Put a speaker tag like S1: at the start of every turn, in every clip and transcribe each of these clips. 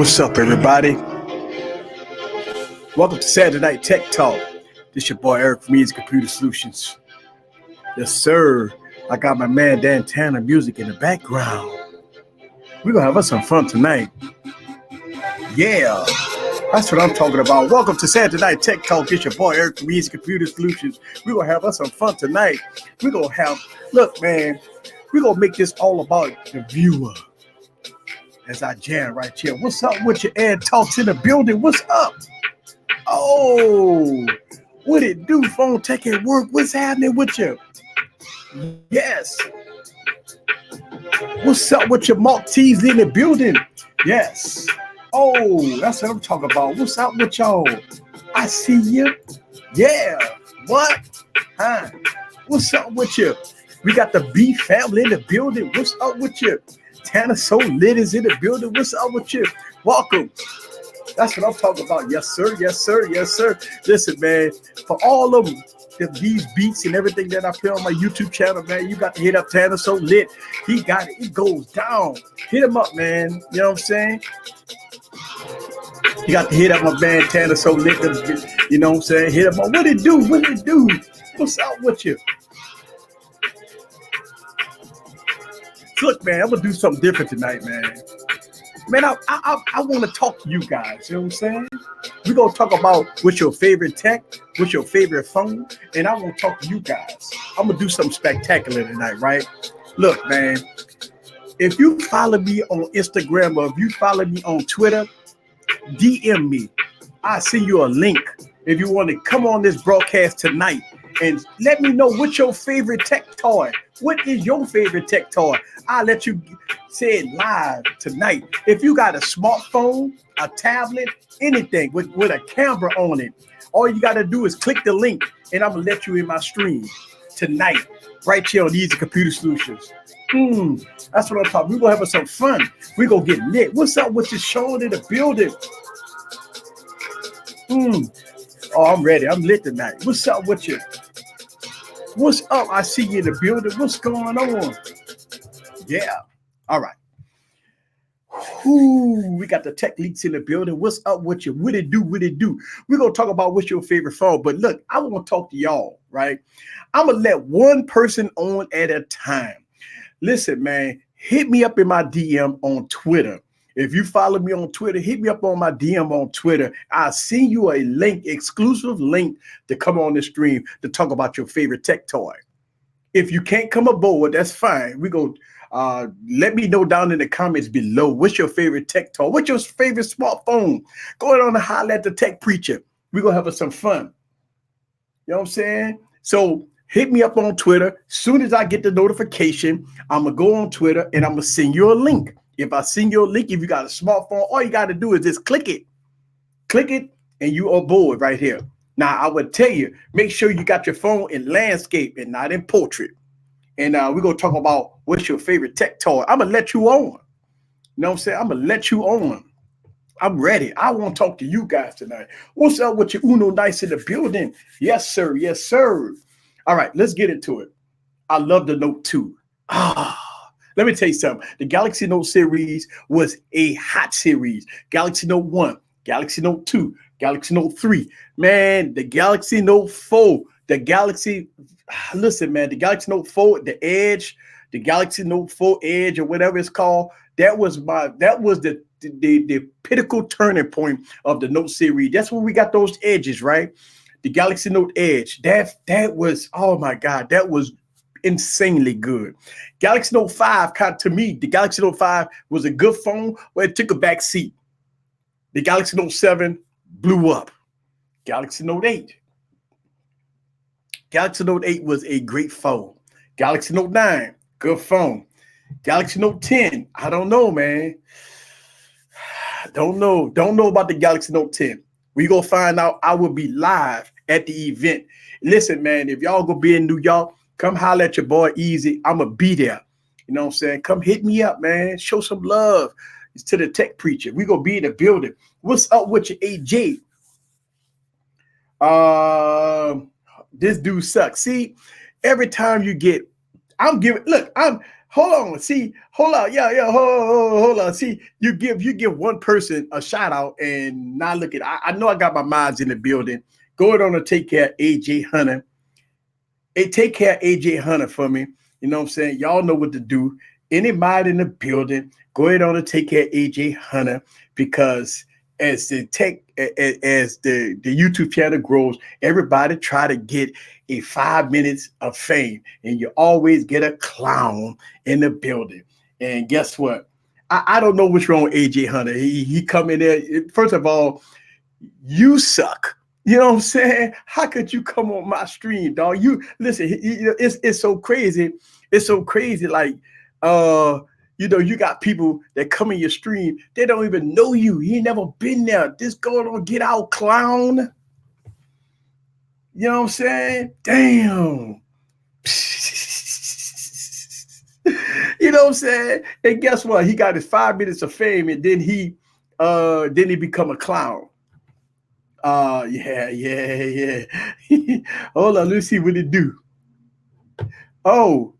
S1: What's up, everybody? Welcome to Saturday Night Tech Talk. This your boy Eric from Easy Computer Solutions. Yes, sir. I got my man Dan Tanner music in the background. We're gonna have us some fun tonight. Yeah, that's what I'm talking about. Welcome to Saturday Night Tech Talk. It's your boy Eric from Easy Computer Solutions. We're gonna have us some fun tonight. Look, man, we're gonna make this all about the viewer. As I jam right here. What's up with your Ed Talks in the building? What's up? Oh, what it do? Phone tech at work. What's happening with you? Yes. What's up with your Maltese in the building? Yes. Oh, that's what I'm talking about. What's up with y'all? I see you. Yeah. What? Huh? What's up with you? We got the B family in the building. What's up with you? Tanner So Lit is in the building. What's up with you? Welcome. That's what I'm talking about. Yes, sir. Yes, sir. Yes, sir. Listen, man, for all of these beats and everything that I play on my YouTube channel, man, you got to hit up Tanner So Lit. He got it. It goes down. Hit him up, man. You know what I'm saying? You got to hit up my man Tanner So Lit. You know what I'm saying? Hit him up. What it do? What it do? What's up with you? Look, man, I'm going to do something different tonight, man. Man, I want to talk to you guys. You know what I'm saying? We're going to talk about what's your favorite tech, what's your favorite phone, and I want to talk to you guys. I'm going to do something spectacular tonight, right? Look, man, if you follow me on Instagram or if you follow me on Twitter, DM me. I'll send you a link if you want to come on this broadcast tonight and let me know what's your favorite tech toy. What is your favorite tech toy? I'll let you say it live tonight. If you got a smartphone, a tablet, anything with a camera on it, all you got to do is click the link and I'm going to let you in my stream tonight, right here on Easy Computer Solutions. That's what I'm talking. We're going to have some fun. We're going to get lit. What's up with you, Sean, in the building? Oh, I'm ready. I'm lit tonight. What's up with you? What's up? I see you in the building. What's going on? Yeah. All right. We got the tech leaks in the building. What's up with you? What it do? What it do? We're going to talk about what's your favorite phone. But look, I want to talk to y'all, right? I'm going to let one person on at a time. Listen, man, hit me up in my DM on Twitter. If you follow me on Twitter, hit me up on my DM on Twitter. I'll send you a link, exclusive link to come on the stream to talk about your favorite tech toy. If you can't come aboard, that's fine. We go. Let me know down in the comments below. What's your favorite tech toy? What's your favorite smartphone? Go on and holler at the tech preacher. We're going to have some fun. You know what I'm saying? So hit me up on Twitter. Soon as I get the notification, I'm going to go on Twitter and I'm going to send you a link. If I send you a link, if you got a smartphone, all you got to do is just click it. Click it and you are aboard right here. Now, I would tell you, make sure you got your phone in landscape and not in portrait. And we're going to talk about what's your favorite tech toy. I'm going to let you on. You know what I'm saying? I'm going to let you on. I'm ready. I want to talk to you guys tonight. What's up with your Uno Nice in the building? Yes, sir. Yes, sir. All right, let's get into it. I love the Note 2. Let me tell you something. The Galaxy Note series was a hot series. Galaxy Note 1, Galaxy Note 2, Galaxy Note 3. Man, the Galaxy Note 4, the Galaxy Note 4, the Edge, the Galaxy Note 4 Edge or whatever it's called, that was the pinnacle turning point of the Note series. That's when we got those edges, right? The Galaxy Note Edge. That was, oh my God, that was insanely good. Galaxy Note 5, to me, the Galaxy Note 5 was a good phone, but it took a back seat. The Galaxy Note 7 blew up. Galaxy Note 8. Galaxy Note 8 was a great phone. Galaxy Note 9, good phone. Galaxy Note 10, I don't know, man. Don't know about the Galaxy Note 10. We gonna find out. I will be live at the event. Listen, man, if y'all gonna be in New York, come holler at your boy Easy. I'm going to be there. You know what I'm saying? Come hit me up, man. Show some love to the tech preacher. We're going to be in the building. What's up with your AJ? This dude sucks. See, every time you get, I'm giving, look, Hold on. See, hold on. Yeah, yeah. Hold on. See, you give one person a shout out, and now look at. I know I got my minds in the building. Going on to take care of AJ Hunter. Hey, take care of AJ Hunter for me. You know what I'm saying? Y'all know what to do. Any mind in the building, go ahead on and take care of AJ Hunter, because as the as the YouTube channel grows, everybody try to get a 5 minutes of fame, and you always get a clown in the building. And guess what? I don't know what's wrong with AJ Hunter. He come in there. First of all, you suck. You know what I'm saying? How could you come on my stream, dog? You listen, it's so crazy. It's so crazy. Like, you got people that come in your stream, they don't even know you. He ain't never been there. This going on, get out, clown. You know what I'm saying? Damn. You know what I'm saying? And guess what? He got his 5 minutes of fame, and then he become a clown. Yeah. Hold on, let's see what it do. Oh,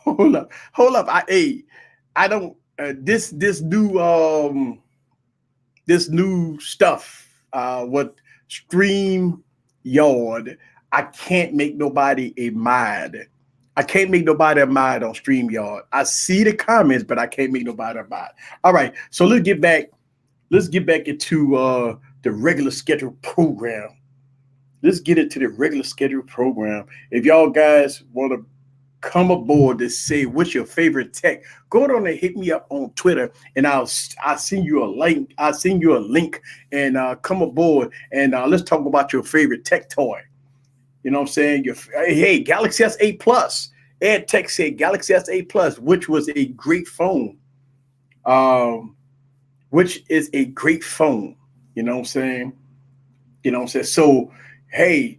S1: hold up. I don't this new stuff. What StreamYard? I can't make nobody a mod. I can't make nobody a mod on StreamYard. I see the comments, but I can't make nobody a mod. All right, so let's get back into the regular scheduled program. Let's get into the regular scheduled program. If y'all guys want to come aboard to say what's your favorite tech, go on and hit me up on Twitter, and I'll send you a link. I'll send you a link, and come aboard, and let's talk about your favorite tech toy. You know what I'm saying? Hey, Galaxy S8 Plus. Ed Tech said Galaxy S8 Plus, which was a great phone. Which is a great phone. You know what I'm saying? So, hey,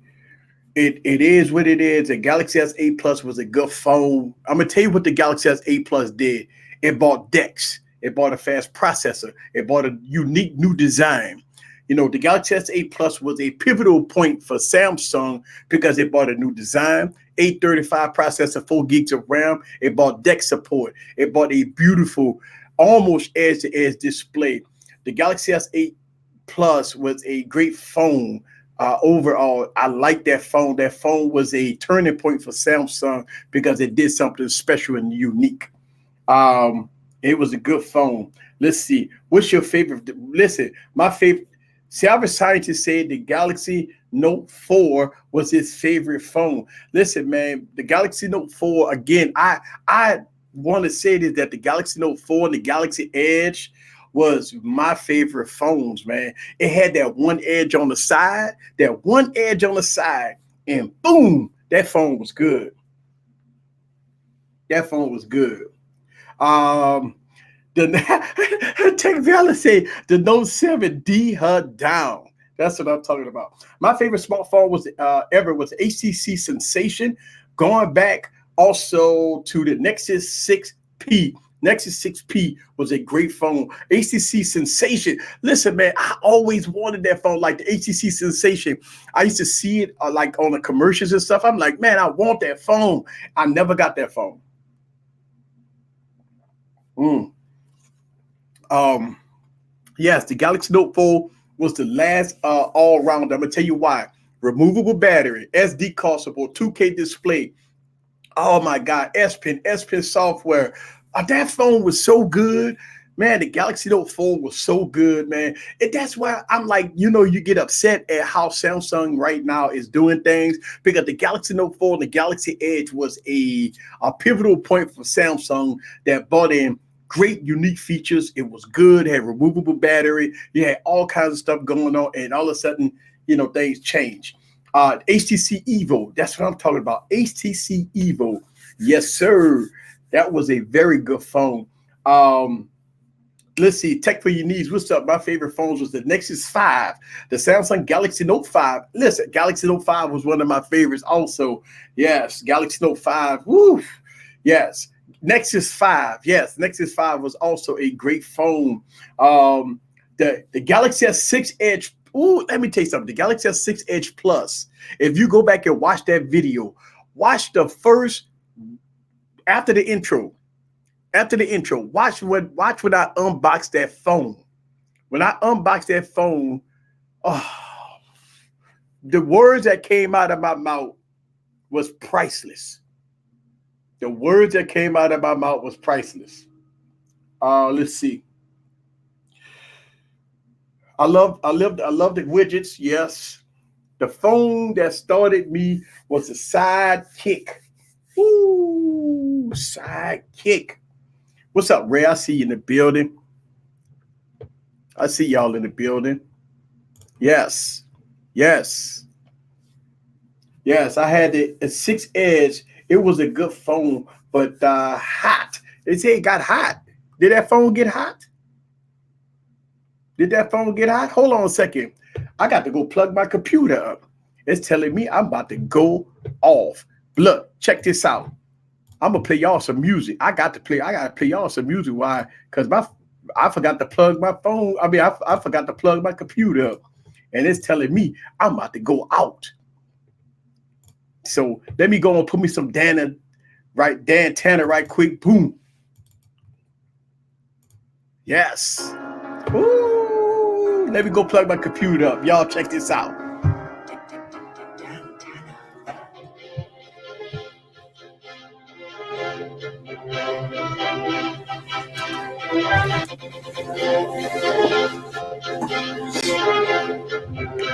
S1: it is what it is. The Galaxy S8 Plus was a good phone. I'm going to tell you what the Galaxy S8 Plus did. It bought DeX. It bought a fast processor. It bought a unique new design. The Galaxy S8 Plus was a pivotal point for Samsung because it bought a new design, 835 processor, 4 gigs of RAM. It bought DeX support. It bought a beautiful, almost edge-to-edge display. The Galaxy S8 Plus was a great phone. Overall, I like that phone. That phone was a turning point for Samsung because it did something special and unique. It was a good phone. Let's see. What's your favorite? Listen, my favorite. Several scientists said the Galaxy Note 4 was his favorite phone. Listen, man, the Galaxy Note 4, again, I want to say this, that the Galaxy Note 4 and the Galaxy Edge was my favorite phones, man. It had that one edge on the side, and boom, that phone was good. The Tech Valley say the Note 7D her down. That's what I'm talking about. My favorite smartphone was ever was HTC Sensation. Going back also to the Nexus 6P. Nexus 6P was a great phone. HTC Sensation. Listen, man, I always wanted that phone, like the HTC Sensation. I used to see it like on the commercials and stuff. I'm like, man, I want that phone. I never got that phone. Yes, the Galaxy Note 4 was the last all-round. I'm gonna tell you why. Removable battery, SD card support, 2K display. Oh my God, S Pen software. That phone was so good, man. The Galaxy Note 4 was so good, man. And that's why I'm like, you get upset at how Samsung right now is doing things, because the Galaxy Note 4 and the Galaxy Edge was a pivotal point for Samsung that brought in great unique features. It was good, had removable battery, you had all kinds of stuff going on, and all of a sudden, things changed. HTC Evo, that's what I'm talking about. HTC Evo, yes, sir. That was a very good phone. Let's see, tech for your needs. What's up? My favorite phones was the Nexus 5, the Samsung Galaxy Note 5. Listen, Galaxy Note 5 was one of my favorites also. Yes, Galaxy Note 5. Woo. Yes. Nexus 5. Yes, Nexus 5 was also a great phone. The Galaxy S6 Edge. Ooh, let me tell you something. The Galaxy S6 Edge Plus. If you go back and watch that video, watch the first After the intro, watch when I unbox that phone. When I unbox that phone, oh, the words that came out of my mouth was priceless. The words that came out of my mouth was priceless. Let's see. I love the widgets. Yes. The phone that started me was a Sidekick. Ooh, Sidekick. What's up, Ray? I see you in the building. I see y'all in the building. Yes. Yes. Yes, I had a 6 Edge. It was a good phone, but hot. They say it got hot. Did that phone get hot? Did that phone get hot? Hold on a second. I got to go plug my computer up. It's telling me I'm about to go off. Look, check this out. I'm gonna play y'all some music. I gotta play y'all some music. Why? Because I forgot to plug my phone. I forgot to plug my computer up. And it's telling me I'm about to go out. So let me go and put me some Dan Tanner right quick. Boom. Yes. Ooh, let me go plug my computer up. Y'all check this out.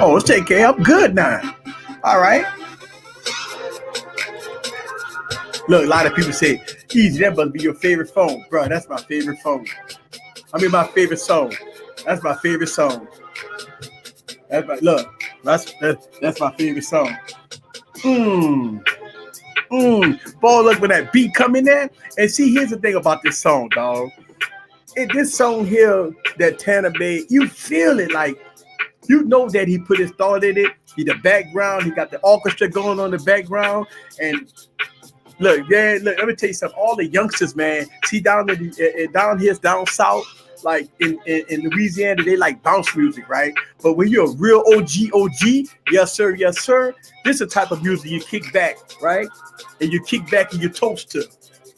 S1: Oh, it's okay. I'm good now. All right. Look, a lot of people say, Easy, that must be your favorite phone. Bro, that's my favorite phone. My favorite song. That's my favorite song. That's my favorite song. Boy, look when that beat come in there. And see, here's the thing about this song, dog. This song here that Tanner made, you feel it like, you know that he put his thought in it. He the background. He got the orchestra going on the background. And look, let me tell you something. All the youngsters, man, see down here, down south, like in Louisiana, they like bounce music, right? But when you're a real OG, yes sir, this is the type of music you kick back, right? And you kick back and you toast to.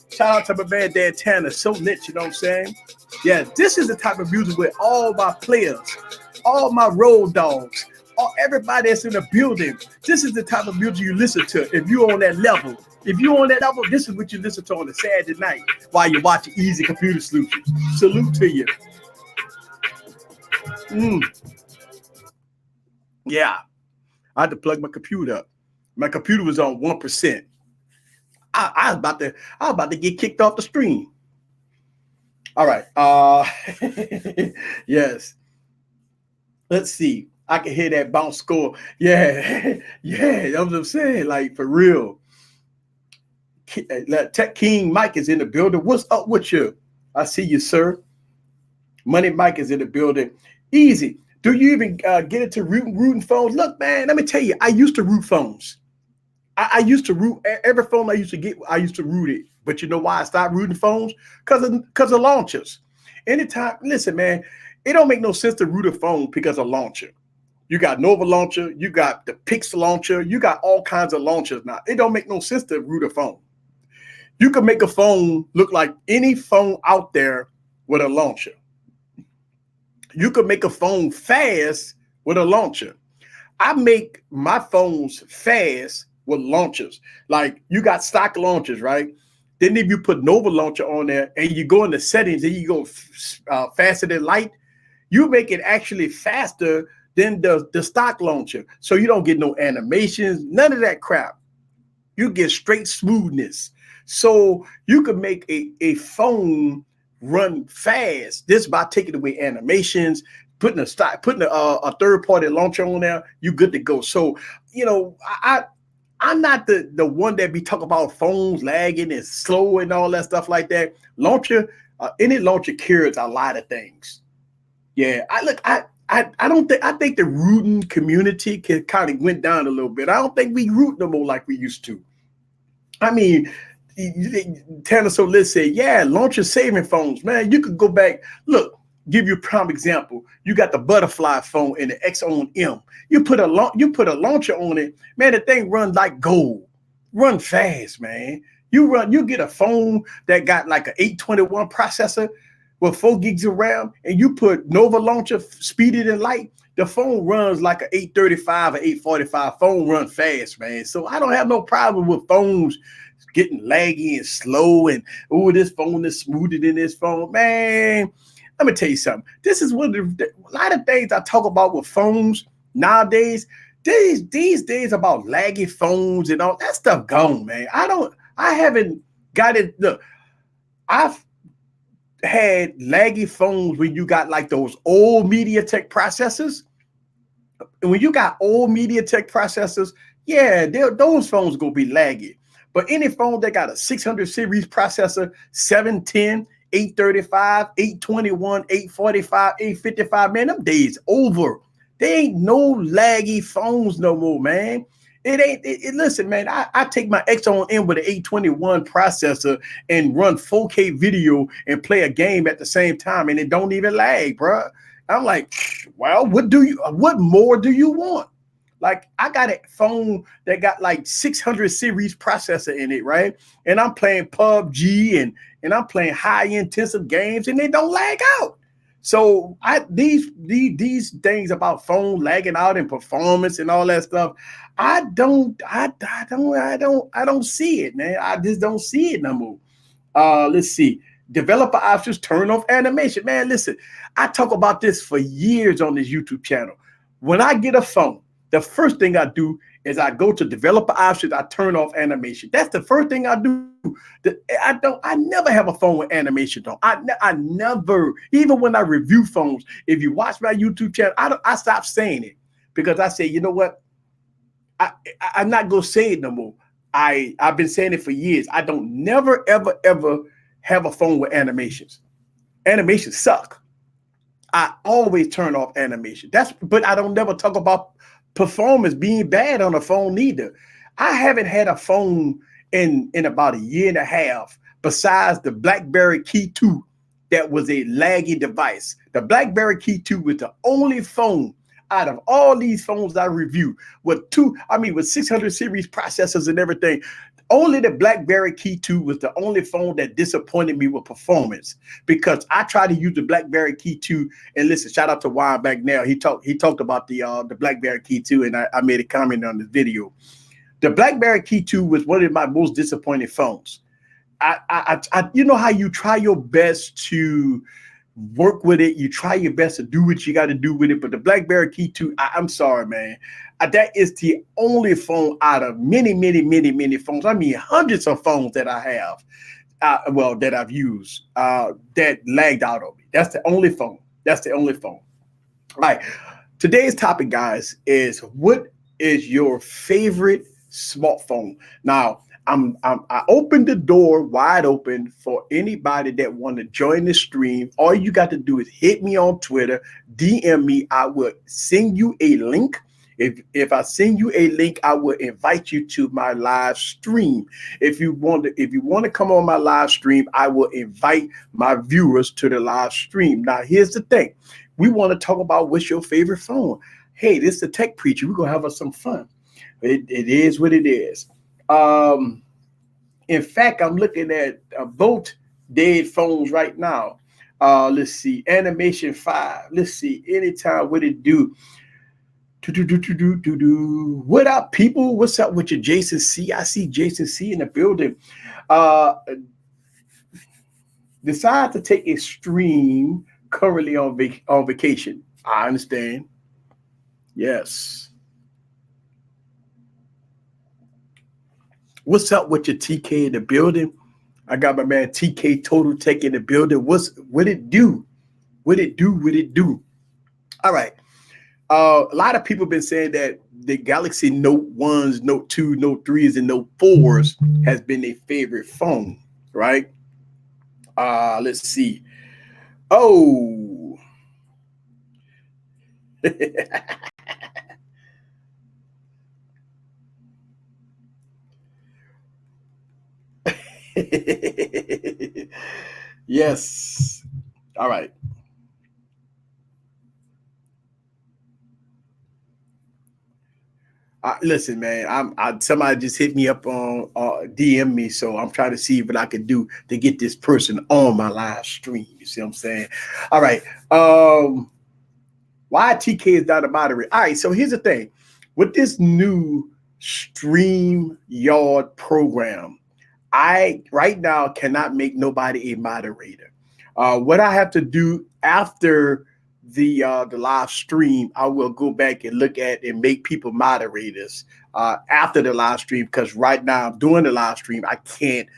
S1: Shout out to my man Dan Tanner, so lit, you know what I'm saying? Yeah, this is the type of music where all my players, all my road dogs, everybody that's in the building, this is the type of music you listen to if you're on that level. If you're on that level, this is what you listen to on a Saturday night while you're watching Easy Computer Solutions. Salute to you. Yeah, I had to plug my computer up. My computer was on 1%. I was about to get kicked off the stream. All right. Yes. Let's see. I can hear that bounce score. Yeah. That's what I'm saying. Like, for real. Tech King Mike is in the building. What's up with you? I see you, sir. Money Mike is in the building. Easy. Do you even get into rooting phones? Look, man, let me tell you, I used to root phones. I used to root every phone I used to get. I used to root it. But you know why I stopped rooting phones? Because of launchers. Anytime, listen, man, it don't make no sense to root a phone because of launcher. You got Nova launcher, you got the Pix launcher, you got all kinds of launchers now. It don't make no sense to root a phone. You can make a phone look like any phone out there with a launcher. You can make a phone fast with a launcher. I make my phones fast with launchers. Like, you got stock launchers, right? Then if you put Nova launcher on there and you go in the settings and you go faster than light, you make it actually faster than the stock launcher. So you don't get no animations, none of that crap. You get straight smoothness. So you can make a phone run fast. This is by taking away animations, putting a third-party launcher on there, you good to go. So, you know, I'm not the one that be talking about phones lagging and slow and all that stuff like that. Launcher, any launcher cures a lot of things. Yeah, I think the rooting community kind of went down a little bit. I don't think we root no more like we used to. I mean, Tanner So let's say, yeah, launcher saving phones, man. You could go back. Look, give you a prime example. You got the Butterfly phone and the X-on-M. You put a launcher on it, man. The thing runs like gold, run fast, man. You get a phone that got like an 821 processor with 4 gigs of RAM, and you put Nova Launcher speeded and light, the phone runs like an 835 or 845. Phone run fast, man. So I don't have no problem with phones getting laggy and slow and oh, this phone is smoother than this phone. Man, let me tell you something. This is one of a lot of things I talk about with phones nowadays. These days about laggy phones and all that stuff gone, man. I haven't got it. Look, I've had laggy phones when you got like those old MediaTek processors. And when you got old MediaTek processors, yeah, those phones gonna be laggy. But any phone that got a 600 series processor, 710, 835, 821, 845, 855, man, them days over. They ain't no laggy phones no more, man. It ain't. Listen, man. I take my Exxon in with an 821 processor and run 4K video and play a game at the same time, and it don't even lag, bro. I'm like, well, what more do you want? Like, I got a phone that got like 600 series processor in it, right? And I'm playing PUBG and I'm playing high intensive games, and they don't lag out. So these things about phone lagging out and performance and all that stuff, I don't see it, man. I just don't see it no more. Let's see. Developer options, turn off animation. Man, listen, I talk about this for years on this YouTube channel. When I get a phone, the first thing I do is I go to developer options, I turn off animation. That's the first thing I do. I never have a phone with animation on. I never, even when I review phones, if you watch my YouTube channel, I stop saying it because I say, you know what? I'm not gonna say it no more. I've been saying it for years. I don't never, ever have a phone with animations. Animations suck. I always turn off animation. But I don't never talk about performance being bad on a phone either. I haven't had a phone in about a year and a half besides the BlackBerry Key 2 that was a laggy device. The BlackBerry Key 2 was the only phone out of all these phones I review with 600 series processors and everything. Only the BlackBerry Key 2 was the only phone that disappointed me with performance because I tried to use the BlackBerry Key 2. And listen, shout out to Juan back now. He talked about the BlackBerry Key 2, and I made a comment on the video. The BlackBerry Key 2 was one of my most disappointing phones. You know how you try your best to work with it, you try your best to do what you got to do with it, but the BlackBerry Key 2, I'm sorry, man. That is the only phone out of many phones. I mean, hundreds of phones that I have, that I've used, that lagged out on me. That's the only phone. That's the only phone. All right. Today's topic, guys, is what is your favorite smartphone? Now, I opened the door wide open for anybody that want to join the stream. All you got to do is hit me on Twitter, DM me. I will send you a link. If I send you a link, I will invite you to my live stream. If you want to come on my live stream, I will invite my viewers to the live stream. Now, here's the thing. We want to talk about what's your favorite phone. Hey, this is the Tech Preacher. We're going to have us some fun. It is what it is. In fact, I'm looking at both dead phones right now. Let's see. Animation 5. Let's see. Anytime what it do. What up, people? What's up with you, Jason C? I see Jason C in the building. Decide to take a stream currently on vacation. I understand. Yes. What's up with your TK in the building? I got my man TK Total Tech in the building. What it do? What it do? All right. A lot of people have been saying that the Galaxy Note 1s, Note 2, Note 3s, and Note 4s has been their favorite phone, right? Let's see. Oh. Yes. All right. Listen, man. Somebody just hit me up on DM me, so I'm trying to see what I can do to get this person on my live stream. You see what I'm saying? All right. Why TK is not a moderator? All right. So here's the thing: with this new StreamYard program, I right now cannot make nobody a moderator. What I have to do after the live stream, I will go back and look at and make people moderators after the live stream, because right now I'm doing the live stream. I can't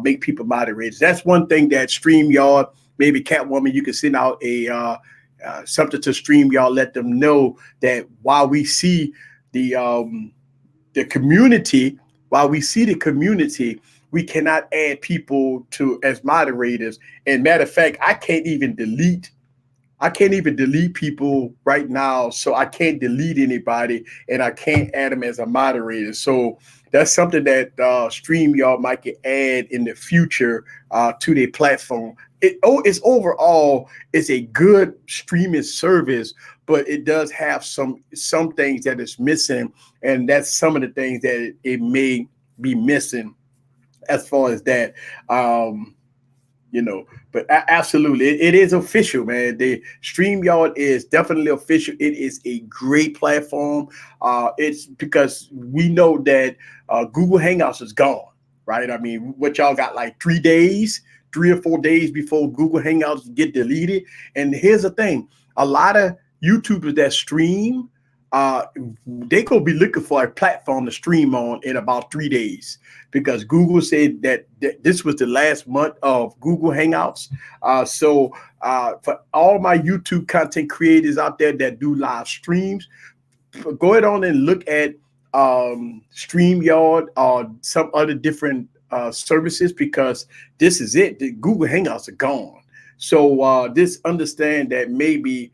S1: make people moderators. That's one thing that StreamYard, maybe Catwoman, you can send out a something to StreamYard, let them know that while we see the community, we cannot add people to as moderators. And matter of fact, I can't even delete people right now. So I can't delete anybody, and I can't add them as a moderator. So that's something that StreamYard might get add in the future to their platform. It's overall, it's a good streaming service, but it does have some things that is missing, and that's some of the things that it may be missing as far as that. But absolutely, it is official, man. The StreamYard is definitely official. It is a great platform. It's because we know that Google Hangouts is gone, right? I mean, what y'all got, like 3 or 4 days before Google Hangouts get deleted. And here's the thing: a lot of YouTubers that stream, they could be looking for a platform to stream on in about 3 days, because Google said that this was the last month of Google Hangouts. So for all my YouTube content creators out there that do live streams, go ahead on and look at StreamYard or some other different services, because this is it. The Google Hangouts are gone. So just understand that maybe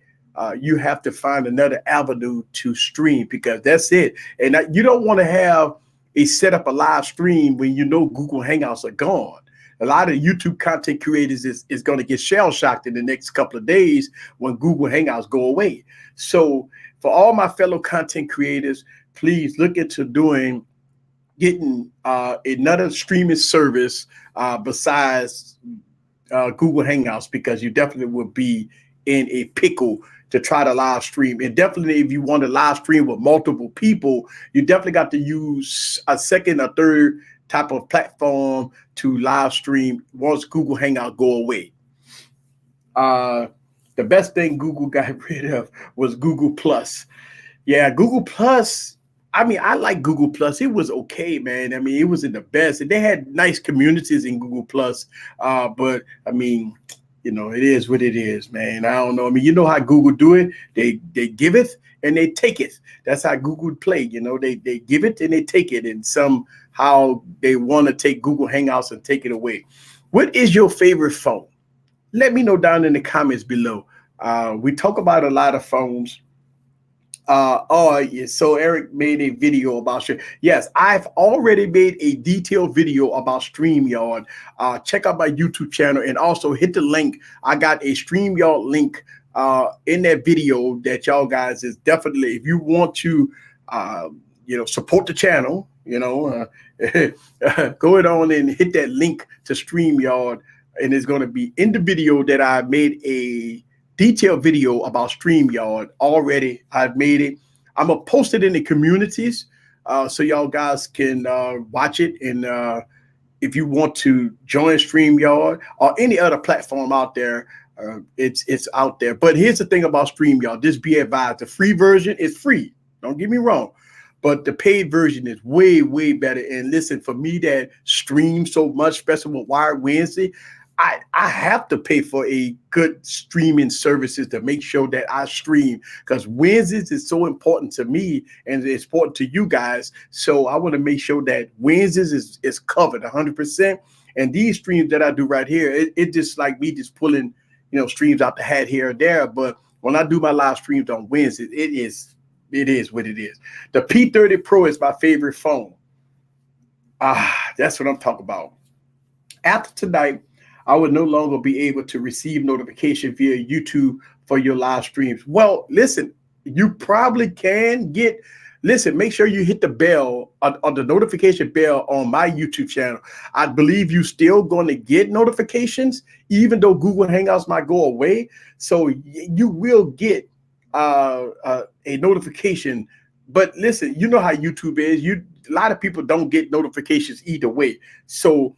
S1: you have to find another avenue to stream, because that's it. And you don't want to have set up a live stream when you know Google Hangouts are gone. A lot of YouTube content creators is going to get shell shocked in the next couple of days when Google Hangouts go away. So for all my fellow content creators, please look into getting another streaming service besides Google Hangouts, because you definitely will be in a pickle to try to live stream. And definitely, if you want to live stream with multiple people, you definitely got to use a second or third type of platform to live stream once Google Hangout go away. The best thing Google got rid of was Google Plus. Yeah, Google Plus. I mean, I like Google Plus. It was okay, man. I mean, it wasn't the best. And they had nice communities in Google Plus. But I mean, it is what it is, man. I don't know. I mean, you know how Google do it. They giveth and they take it. That's how Google play. They give it and they take it. And somehow they want to take Google Hangouts and take it away. What is your favorite phone? Let me know down in the comments below. We talk about a lot of phones. Yeah. So Eric made a video about stream. Yes, I've already made a detailed video about StreamYard. Check out my YouTube channel and also hit the link. I got a StreamYard link in that video that y'all guys is definitely, if you want to support the channel, go ahead on and hit that link to StreamYard, and it's going to be in the video that I made a detailed video about StreamYard already. I've made it. I'm gonna post it in the communities so y'all guys can watch it. And if you want to join StreamYard or any other platform out there, it's out there. But here's the thing about StreamYard. Just be advised: the free version is free. Don't get me wrong, but the paid version is way, way better. And listen, for me that stream so much, especially with Wired Wednesday, I have to pay for a good streaming services to make sure that I stream, because Wednesdays is so important to me and it's important to you guys. So I want to make sure that Wednesdays is covered 100%. And these streams that I do right here, it just like me just pulling, streams out the hat here or there. But when I do my live streams on Wednesdays, it is what it is. The P30 Pro is my favorite phone. That's what I'm talking about. After tonight, I would no longer be able to receive notification via YouTube for your live streams. Well, listen, you probably can get Listen, make sure you hit the bell on the notification bell on my YouTube channel. I believe you still going to get notifications, even though Google Hangouts might go away. So you will get a notification. But listen, you know how YouTube is. A lot of people don't get notifications either way. So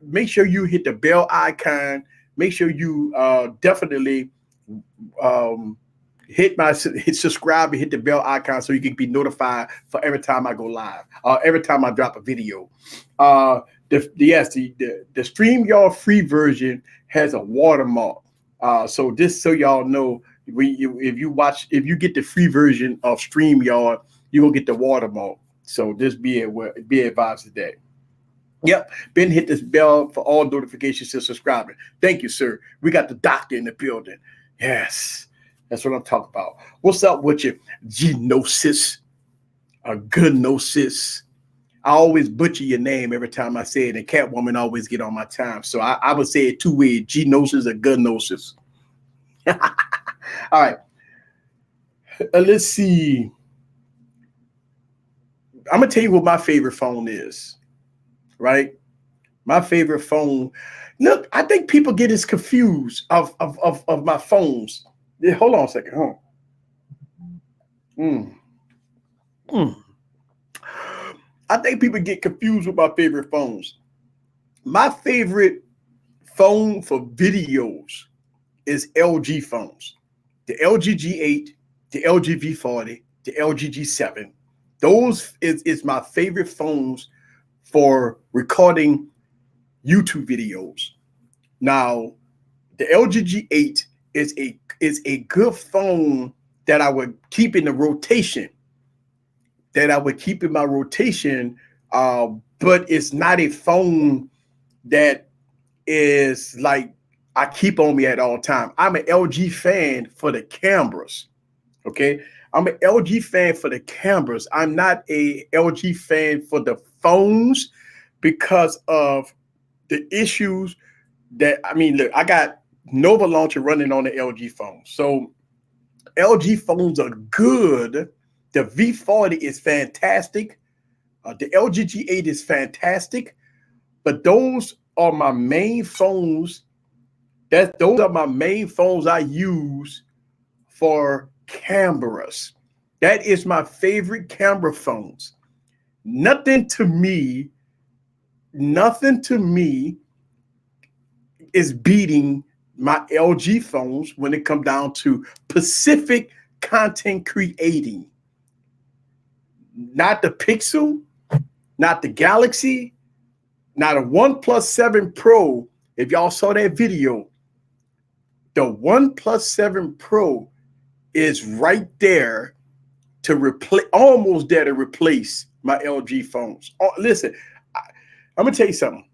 S1: make sure you hit the bell icon. Make sure you definitely hit subscribe and hit the bell icon so you can be notified for every time I go live, every time I drop a video. The StreamYard free version has a watermark. So just so y'all know, if you get the free version of StreamYard, you will get the watermark. So just be advised today. Yep, Ben hit this bell for all notifications and subscribing. Thank you, sir. We got the doctor in the building. Yes, that's what I'm talking about. What's up with you, Genosis? A good gnosis. I always butcher your name every time I say it, and Catwoman always get on my time. So I would say it two ways: Genosis or good gnosis. All right. Let's see. I'm gonna tell you what my favorite phone is. Right, my favorite phone. Look, I think people get this confused of my phones. Yeah, hold on a second. I think people get confused with my favorite phones. My favorite phone for videos is LG phones. The LG G8, the LG V40, the LG G7. Those is my favorite phones for recording YouTube videos. Now, the LG G8 is a good phone that I would keep in the rotation. But it's not a phone that is like I keep on me at all time. I'm an LG fan for the cameras. Okay, I'm an LG fan for the cameras. I'm not a LG fan for the phones because of the issues that, look, I got Nova Launcher running on the LG phone. So LG phones are good. The V40 is fantastic. The LG G8 is fantastic. But those are my main phones. Those are my main phones I use for cameras. That is my favorite camera phones. Nothing to me is beating my LG phones when it comes down to specific content creating. Not the Pixel, not the Galaxy, not a OnePlus 7 Pro. If y'all saw that video, the OnePlus 7 Pro is right there to replace, almost there to replace my LG phones. Oh, listen, I'm gonna tell you something.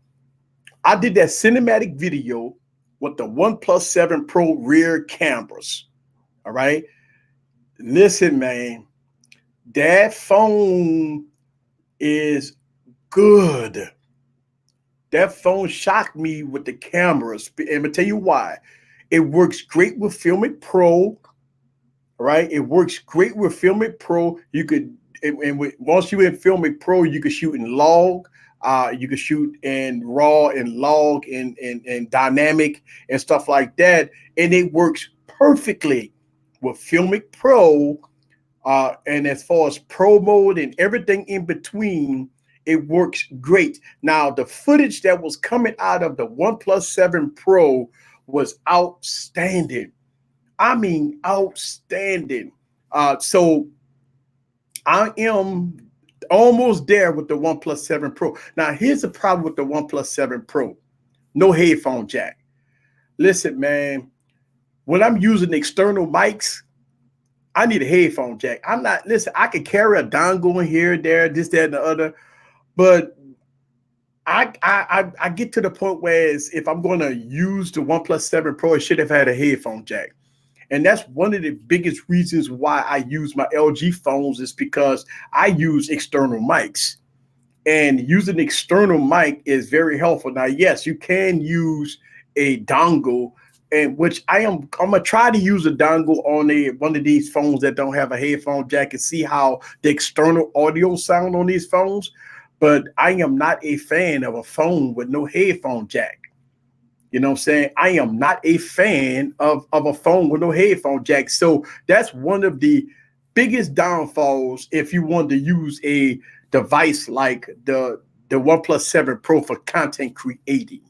S1: I did that cinematic video with the OnePlus 7 Pro rear cameras. All right. Listen, man, that phone is good. That phone shocked me with the cameras. And I'm gonna tell you why. It works great with Filmic Pro. Right? It works great with Filmic Pro. You could, once you're in Filmic Pro, you can shoot in log. You can shoot in raw and log and dynamic and stuff like that. And it works perfectly with Filmic Pro. And as far as pro mode and everything in between, it works great. Now, the footage that was coming out of the OnePlus 7 Pro was outstanding. Outstanding. So I am almost there with the OnePlus 7 Pro. Now, here's the problem with the OnePlus 7 Pro. No headphone jack. Listen, man, when I'm using external mics, I need a headphone jack. I can carry a dongle in here, there, this, that, and the other, but I get to the point where if I'm going to use the OnePlus 7 Pro, it should have had a headphone jack. And that's one of the biggest reasons why I use my LG phones is because I use external mics. And using external mic is very helpful. Now, yes, you can use a dongle and which I'm gonna try to use a dongle on one of these phones that don't have a headphone jack and see how the external audio sound on these phones. But I am not a fan of a phone with no headphone jack. You know what I'm saying? I am not a fan of a phone with no headphone jack. So that's one of the biggest downfalls if you want to use a device like the OnePlus 7 Pro for content creating.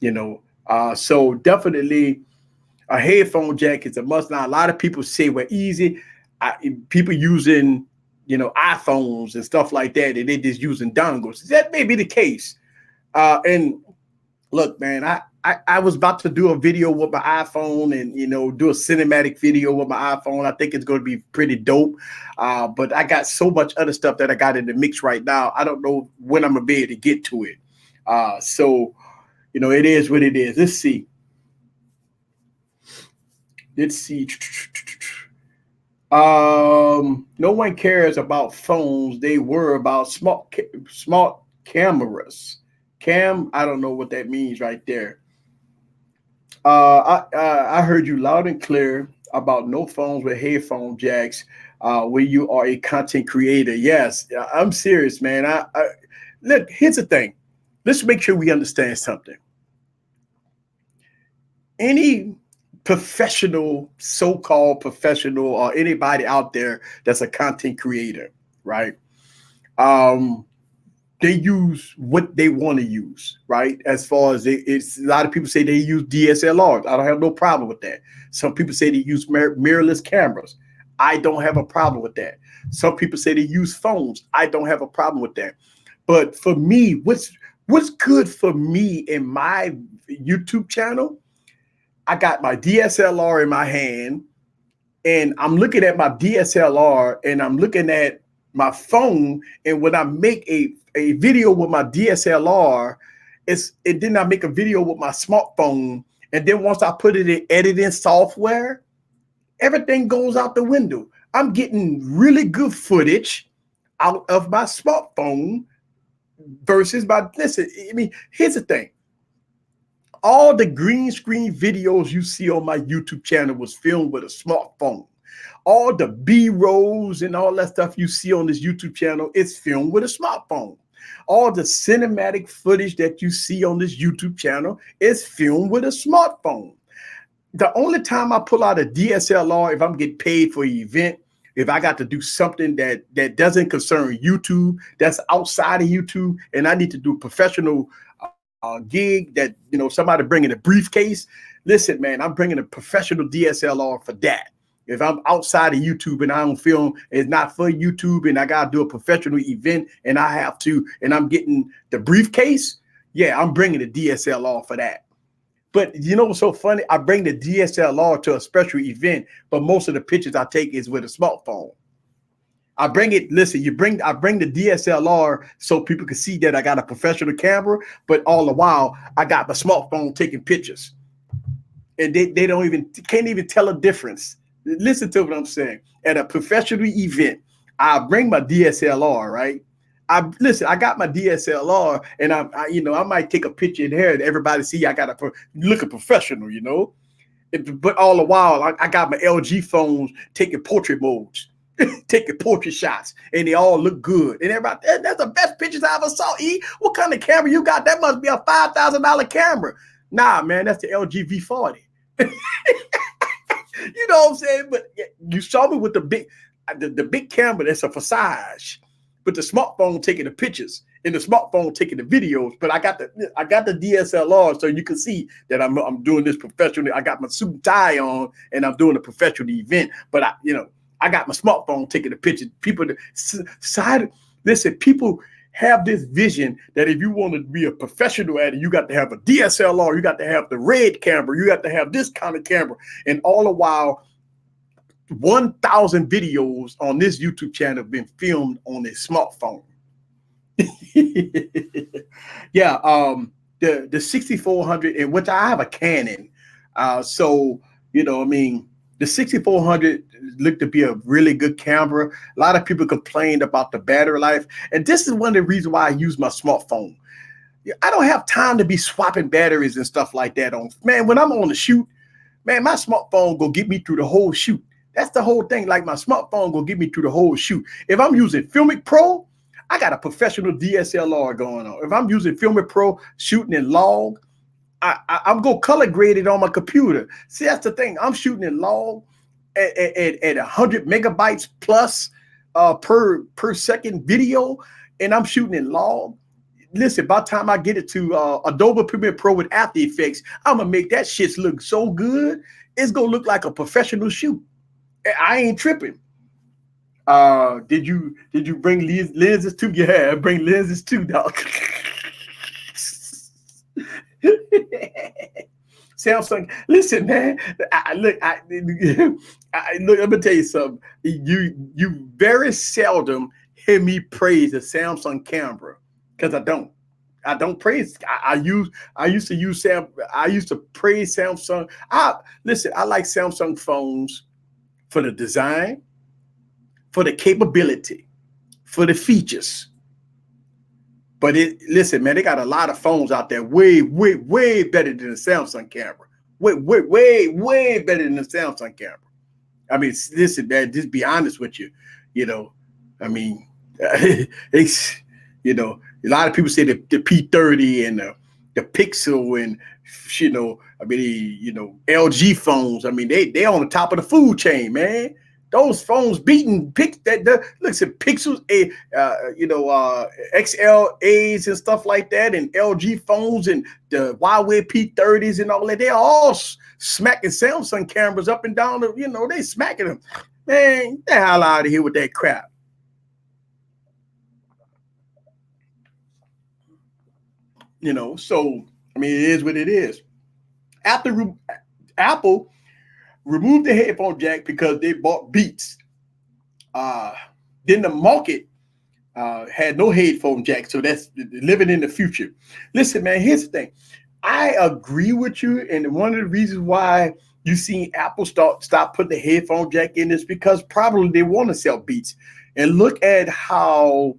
S1: You know, so definitely a headphone jack is a must. Now, a lot of people say we're easy. People using, iPhones and stuff like that, and they're just using dongles. That may be the case. And look, man, I was about to do a video with my iPhone and, do a cinematic video with my iPhone. I think it's going to be pretty dope. But I got so much other stuff that I got in the mix right now. I don't know when I'm going to be able to get to it. So, it is what it is. Let's see. No one cares about phones. They worry about smart cameras. I don't know what that means right there. I heard you loud and clear about no phones with headphone jacks when you are a content creator. Yes, I'm serious, man. Look, here's the thing. Let's make sure we understand something. Any professional, so-called professional, or anybody out there that's a content creator, right? They use what they want to use, right? As far as it's a lot of people say they use DSLRs. I don't have no problem with that. Some people say they use mirrorless cameras. I don't have a problem with that. Some people say they use phones. I don't have a problem with that. But for me, what's good for me in my YouTube channel, I got my DSLR in my hand, and I'm looking at my DSLR, and I'm looking at my phone, and when I make a video with my DSLR, then I make a video with my smartphone, and then once I put it in editing software, everything goes out the window. I'm getting really good footage out of my smartphone versus listen, I mean, here's the thing. All the green screen videos you see on my YouTube channel was filmed with a smartphone. All the B-rolls and all that stuff you see on this YouTube channel is filmed with a smartphone. All the cinematic footage that you see on this YouTube channel is filmed with a smartphone. The only time I pull out a DSLR, if I'm getting paid for an event, if I got to do something that doesn't concern YouTube, that's outside of YouTube, and I need to do a professional gig that, somebody bringing a briefcase. Listen, man, I'm bringing a professional DSLR for that. If I'm outside of YouTube and I don't film, it's not for YouTube, and I got to do a professional event and I'm getting the briefcase. Yeah, I'm bringing the DSLR for that. But what's so funny? I bring the DSLR to a special event, but most of the pictures I take is with a smartphone. I bring it. Listen, I bring the DSLR so people can see that I got a professional camera, but all the while I got my smartphone taking pictures, and they can't even tell a difference. Listen to what I'm saying. At a professional event, I bring my DSLR, right? I got my DSLR, and I might take a picture in here and everybody see I got look professional, But all the while I got my LG phones taking portrait modes. Taking portrait shots, and they all look good. And everybody, that's the best pictures I ever saw. What kind of camera you got? That must be a $5,000 camera. Nah, man, that's the LG V40. You know what I'm saying? But you saw me with the big camera. That's a Visage, but the smartphone taking the pictures and the smartphone taking the videos. But I got the DSLR, so you can see that I'm doing this professionally. I got my suit and tie on, and I'm doing a professional event. But I got my smartphone taking the picture. People people have this vision that if you want to be a professional at it, you got to have a DSLR, you got to have the red camera, you got to have this kind of camera. And all the while, 1,000 videos on this YouTube channel have been filmed on a smartphone. Yeah, the 6400, and which I have a Canon. The 6400 looked to be a really good camera. A lot of people complained about the battery life. And this is one of the reasons why I use my smartphone. I don't have time to be swapping batteries and stuff like that on. Man, when I'm on the shoot, man, my smartphone go get me through the whole shoot. That's the whole thing. Like my smartphone go get me through the whole shoot. If I'm using Filmic Pro, I got a professional DSLR going on. If I'm using Filmic Pro shooting in log, I'm going to color grade it on my computer. See, that's the thing. I'm shooting in log at 100 megabytes plus per second video, and I'm shooting in log. Listen, by the time I get it to Adobe Premiere Pro with After Effects, I'm going to make that shit look so good. It's going to look like a professional shoot. I ain't tripping. Did you bring lenses too? Yeah, bring lenses too, dog. Samsung, listen, man. Look, let me tell you something. You very seldom hear me praise a Samsung camera, because I don't praise. I used to praise Samsung. Listen, I like Samsung phones for the design, for the capability, for the features. But listen, man, they got a lot of phones out there way better than the Samsung camera. Way better than the Samsung camera. I mean, listen, man, just be honest with you. You know, I mean, it's, you know, a lot of people say the P30 and the Pixel and, you know, I mean, you know, LG phones. I mean, they on the top of the food chain, man. Those phones beating looks at Pixels, you know, XLAs and stuff like that, and LG phones and the Huawei P30s and all that. They're all smacking Samsung cameras up and down. You know, they smacking them. Man, get the hell out of here with that crap. You know, so I mean, it is what it is. After Apple removed the headphone jack because they bought Beats. Then the market had no headphone jack, so that's living in the future. Listen, man, here's the thing. I agree with you, and one of the reasons why you seen Apple stop putting the headphone jack in is because probably they want to sell Beats. And look at how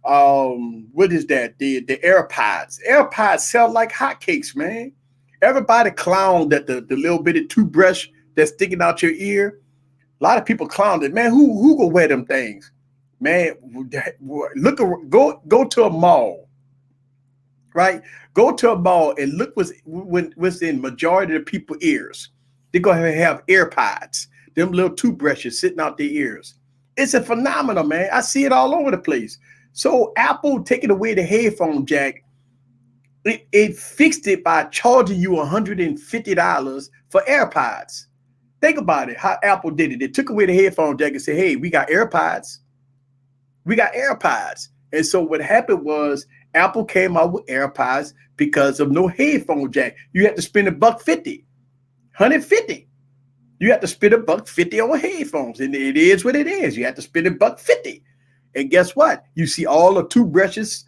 S1: what is that? The AirPods. AirPods sell like hotcakes, man. Everybody clowned that the little bitty toothbrush that's sticking out your ear. A lot of people clowned it, man. Who gonna wear them things, man? Go to a mall, right? Go to a mall and look what's in majority of the people's ears. They're gonna have AirPods, them little toothbrushes sitting out their ears. It's a phenomenon, man. I see it all over the place. So Apple taking away the headphone jack, it fixed it by charging you $150 for AirPods. Think about it, how Apple did it. They took away the headphone jack and said, hey, we got AirPods. We got AirPods. And so what happened was Apple came out with AirPods because of no headphone jack. You had to spend $150, $150. You have to spend $150 on headphones. And it is what it is. You have to spend $150. And guess what? You see all the toothbrushes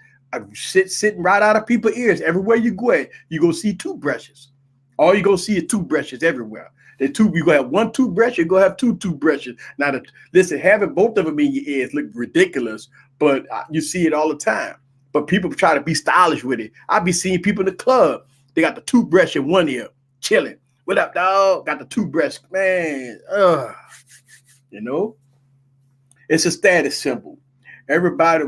S1: sitting right out of people's ears. Everywhere you go at, you go see toothbrushes. All you go see is toothbrushes everywhere. You gonna have one toothbrush, you're gonna have two toothbrushes. Now, listen, having both of them in your ears look ridiculous, but you see it all the time. But people try to be stylish with it. I be seeing people in the club, they got the toothbrush in one ear, chilling. What up, dog? Got the toothbrush, man. You know, it's a status symbol. Everybody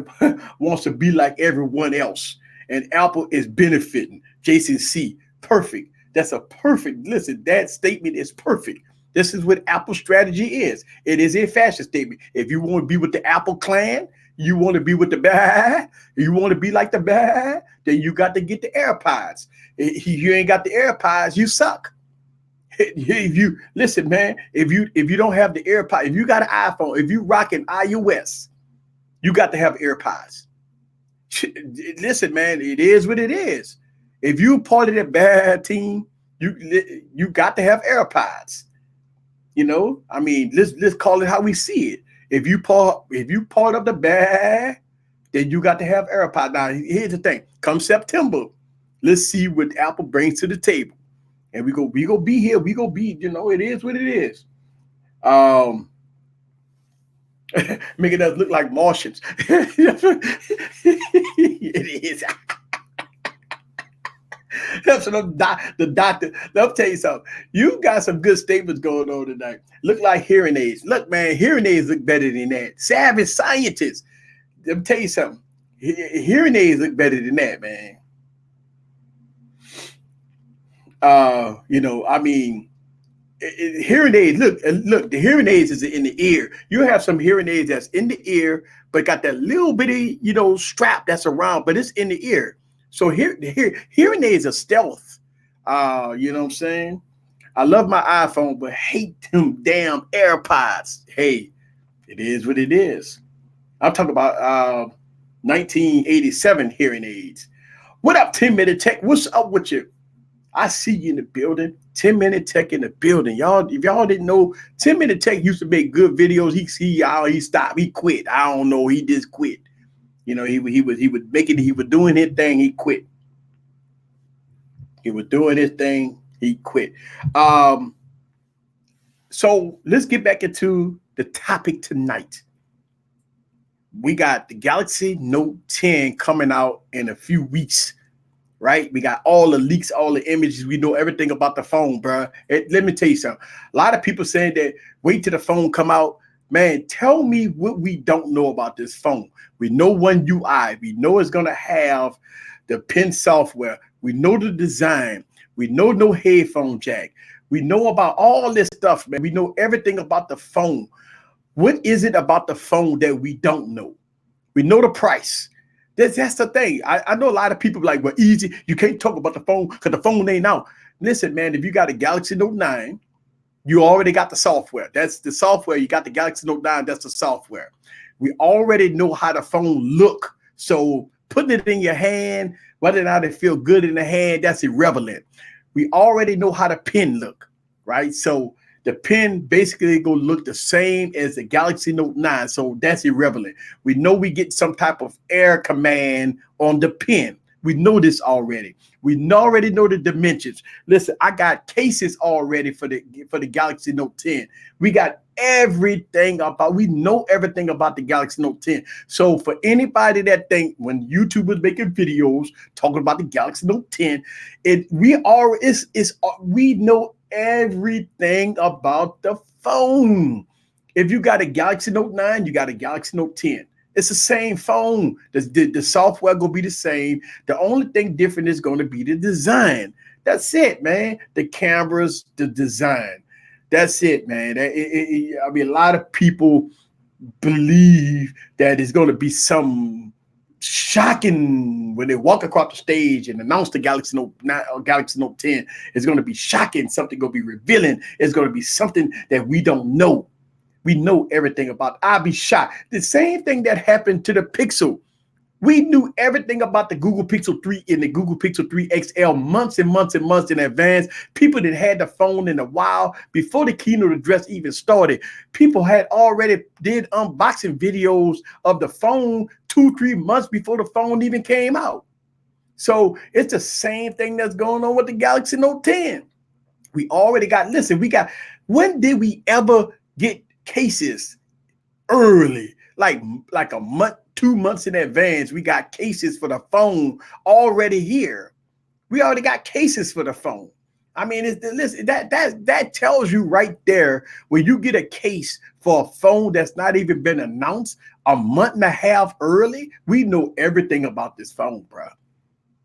S1: wants to be like everyone else, and Apple is benefiting. Jason C, perfect. That's a perfect, listen, that statement is perfect. This is what Apple's strategy is. It is a fashion statement. If you want to be with the Apple clan, you want to be with the bad, you want to be like the bad, then you got to get the AirPods. If you ain't got the AirPods, you suck. If you listen, man, if you don't have the AirPods, if you got an iPhone, if you rocking iOS, you got to have AirPods. Listen, man, it is what it is. If you part of that bad team, you got to have AirPods. You know, I mean, let's call it how we see it. If you part of the bad, then you got to have AirPods. Now, here's the thing: come September, let's see what Apple brings to the table, and we go be here. We go be. You know, it is what it is. Making us look like Martians. It is. That's what the doctor. Let me tell you something. You got some good statements going on tonight. Look like hearing aids. Look, man, hearing aids look better than that. Savage scientists. Let me tell you something. Hearing aids look better than that, man. I mean, hearing aids. Look. The hearing aids is in the ear. You have some hearing aids that's in the ear, but got that little bitty, strap that's around, but it's in the ear. So hearing aids are stealth. You know what I'm saying? I love my iPhone, but hate them damn AirPods. Hey, it is what it is. I'm talking about 1987 hearing aids. What up, 10 Minute Tech? What's up with you? I see you in the building. 10 Minute Tech in the building. Y'all, if y'all didn't know, 10 Minute Tech used to make good videos. He stopped. He quit. I don't know. He just quit. He was doing his thing. He quit. He was doing his thing. He quit. So let's get back into the topic tonight. We got the Galaxy Note 10 coming out in a few weeks, right? We got all the leaks, all the images. We know everything about the phone, bro. Let me tell you something. A lot of people saying that wait till the phone come out. Man, tell me what we don't know about this phone. We know One UI. We know it's going to have the pen software. We know the design. We know no headphone jack. We know about all this stuff, man. We know everything about the phone. What is it about the phone that we don't know? We know the price. That's the thing. I know a lot of people like, well, easy. You can't talk about the phone because the phone ain't out. Listen, man, if you got a Galaxy Note 9, you already got the software. That's the software. You got the Galaxy Note 9. That's the software. We already know how the phone look. So putting it in your hand, whether or not it feel good in the hand, that's irrelevant. We already know how the pen look, right? So the pen basically gonna look the same as the Galaxy Note 9, so that's irrelevant. We know we get some type of air command on the pen. We know this already. We already know the dimensions. Listen, I got cases already for the Galaxy Note 10. We got everything about. We know everything about the Galaxy Note 10. So for anybody that think when YouTube was making videos talking about the Galaxy Note 10, we know everything about the phone. If you got a Galaxy Note 9, you got a Galaxy Note 10. It's the same phone. The software going to be the same. The only thing different is going to be the design. That's it, man. The cameras, the design. That's it, man. I mean, a lot of people believe that it's going to be some shocking when they walk across the stage and announce the Galaxy Note 9 or Galaxy Note 10. It's going to be shocking. Something going to be revealing. It's going to be something that we don't know. We know everything about. I'll be shocked. The same thing that happened to the Pixel. We knew everything about the Google Pixel 3 and the Google Pixel 3 XL months and months and months in advance. People that had the phone in a while before the keynote address even started. People had already did unboxing videos of the phone 2-3 months before the phone even came out. So it's the same thing that's going on with the Galaxy Note 10. We already got, when did we ever get cases early, like a month, 2 months in advance? We got cases for the phone already here. We already got cases for the phone. I mean, listen, that tells you right there, when you get a case for a phone that's not even been announced a month and a half early, we know everything about this phone, bro.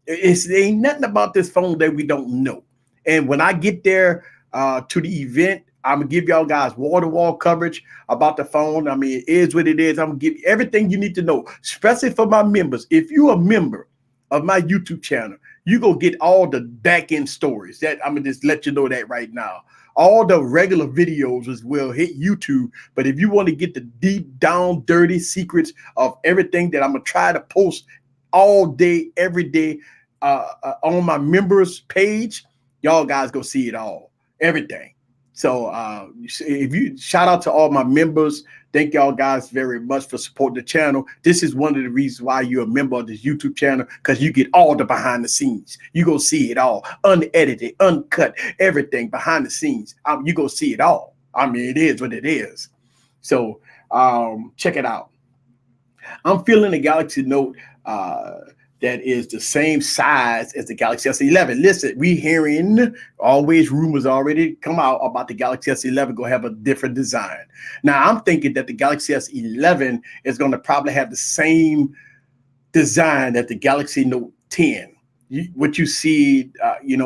S1: There ain't nothing about this phone that we don't know. And when I get there to the event, I'm gonna give y'all guys wall-to-wall coverage about the phone. I mean, it is what it is. I'm gonna give you everything you need to know, especially for my members. If you're a member of my YouTube channel, you go get all the back-end stories. That I'm gonna just let you know that right now. All the regular videos as well hit YouTube, but if you want to get the deep down dirty secrets of everything that I'm gonna try to post all day, every day on my members page, y'all guys go see it all, everything. So if you shout out to all my members, thank y'all guys very much for supporting the channel. This is one of the reasons why you're a member of this YouTube channel, because you get all the behind the scenes. You go see it all, unedited, uncut, everything behind the scenes. You go see it all. I mean, it is what it is. So check it out. I'm feeling the Galaxy Note that is the same size as the Galaxy S11. Listen, we hearing always rumors already come out about the Galaxy S11 going to have a different design. Now, I'm thinking that the Galaxy S11 is going to probably have the same design that the Galaxy Note 10. What you see,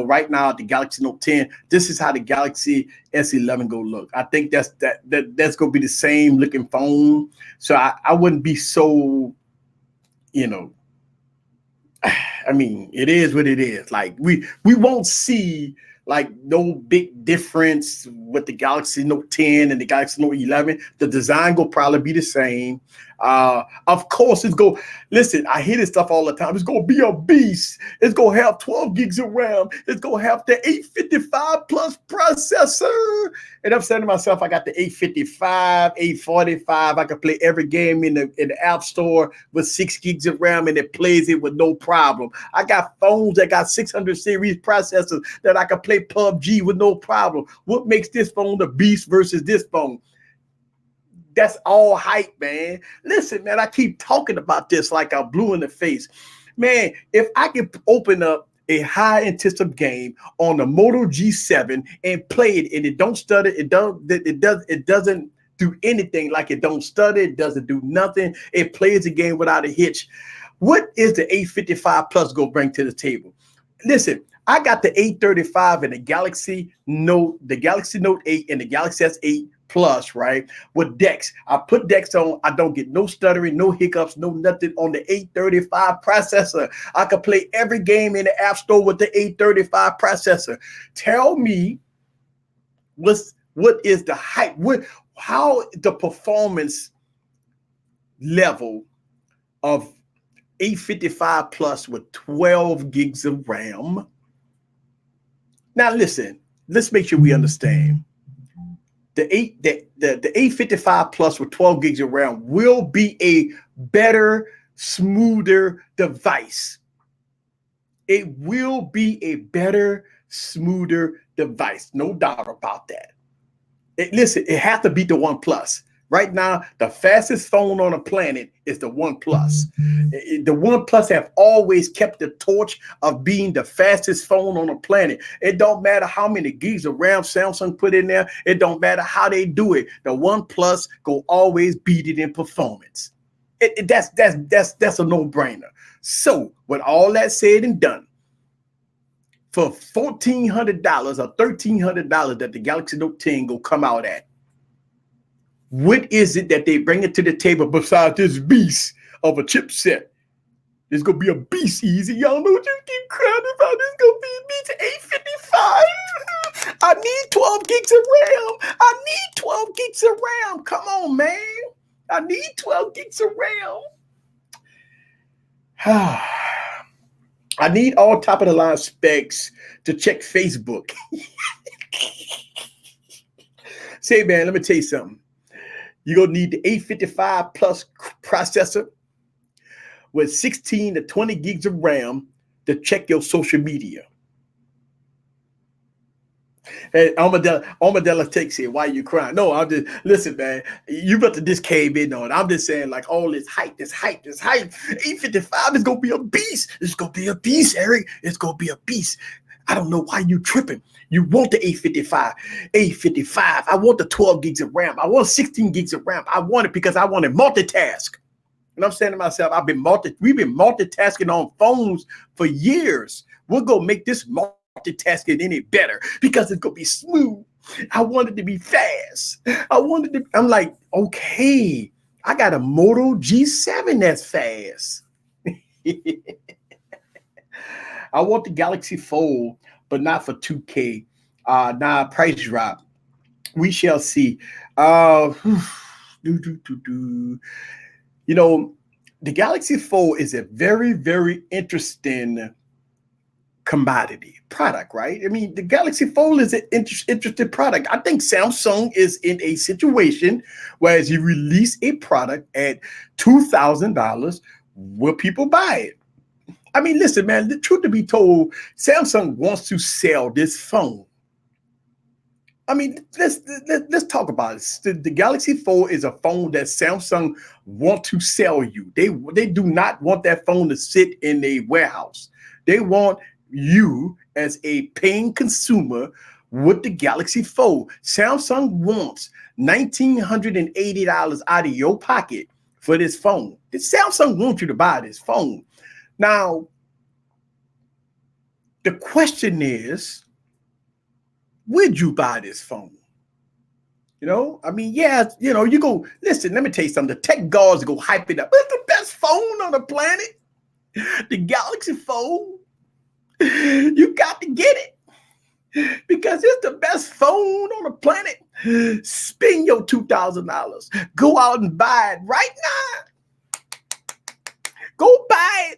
S1: right now, the Galaxy Note 10, this is how the Galaxy S11 go look. I think that's going to be the same looking phone. So I wouldn't be so, I mean, it is what it is. Like we won't see like no big difference with the Galaxy Note 10 and the Galaxy Note 11. The design will probably be the same. Of course, listen, I hear this stuff all the time. It's going to be a beast. It's going to have 12 gigs of RAM. It's going to have the 855 plus processor. And I'm saying to myself, I got the 855, 845. I can play every game in the App Store with 6 gigs of RAM, and it plays it with no problem. I got phones that got 600 series processors that I can play PUBG with no problem. What makes this phone the beast versus this phone? That's all hype, man. Listen, man, I keep talking about this like I'm blue in the face. Man, if I can open up a high intensive game on the Moto G7 and play it and it don't stutter, it doesn't do anything, like it don't stutter, it doesn't do nothing. It plays the game without a hitch. What is the 855 Plus going to bring to the table? Listen, I got the 835 and the Galaxy Note 8 and the Galaxy S8 Plus, right? With DeX. I put DeX on. I don't get no stuttering, no hiccups, no nothing on the 835 processor. I can play every game in the App Store with the 835 processor. Tell me what is the hype? How the performance level of 855 Plus with 12 gigs of RAM. Now listen, let's make sure we understand. The 855 Plus with 12 gigs of RAM will be a better, smoother device. It will be a better, smoother device. No doubt about that. Listen, it has to beat the OnePlus. Right now, the fastest phone on the planet is the OnePlus. The OnePlus have always kept the torch of being the fastest phone on the planet. It don't matter how many gigs of RAM Samsung put in there. It don't matter how they do it. The OnePlus go always beat it in performance. That's a no-brainer. So, with all that said and done, for $1,400 or $1,300 that the Galaxy Note 10 go come out at, what is it that they bring it to the table besides this beast of a chipset? It's going to be a beast, easy. Y'all know what you keep crying about. It's going to be a beast 855. I need 12 gigs of RAM. I need 12 gigs of RAM. Come on, man. I need 12 gigs of RAM. I need all top of the line specs to check Facebook. Say, man, let me tell you something. You're going to need the 855 Plus processor with 16 to 20 gigs of RAM to check your social media. Hey, Armadella takes it. Why are you crying? No, I'm just, listen, man, you better just cave in on it. I'm just saying, like, all this hype. 855 is going to be a beast. It's going to be a beast, Eric. It's going to be a beast. I don't know why you tripping. You want the 855. I want the 12 gigs of RAM. I want 16 gigs of RAM. I want it because I want to multitask. And I'm saying to myself, we've been multitasking on phones for years. We're going to make this multitasking any better because it's going to be smooth. I want it to be fast. I'm like, okay, I got a Moto G7 that's fast. I want the Galaxy Fold, but not for 2K. Price drop. We shall see. The Galaxy Fold is a very, very interesting commodity product, right? I mean, the Galaxy Fold is an interesting product. I think Samsung is in a situation where as you release a product at $2,000, will people buy it? I mean, listen, man, the truth to be told, Samsung wants to sell this phone. I mean, let's talk about it. The Galaxy Fold is a phone that Samsung want to sell you. They do not want that phone to sit in a warehouse. They want you as a paying consumer with the Galaxy Fold. Samsung wants $1,980 out of your pocket for this phone. Samsung wants you to buy this phone. Now, the question is, would you buy this phone? You know, I mean, yeah, you know, you go, listen, let me tell you something. The tech gods go hype it up. It's the best phone on the planet. The Galaxy Fold. You got to get it because it's the best phone on the planet. Spend your $2,000. Go out and buy it right now. Go buy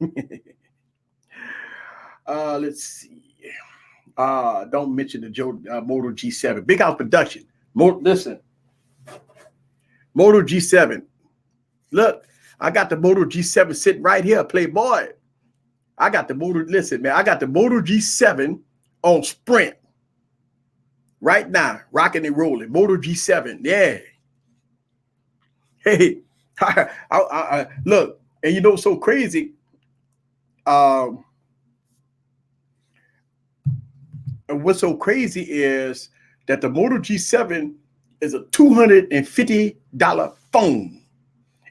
S1: it. Let's see. Don't mention the Moto G7. Big House Production. Listen. Moto G7. Look, I got the Moto G7 sitting right here, Playboy. I got the Moto, listen, man, I got the Moto G7 on Sprint. Right now, rocking and rolling. Moto G7, yeah. Hey, I look, and you know what's so crazy? And what's so crazy is that the Moto G7 is a $250 phone.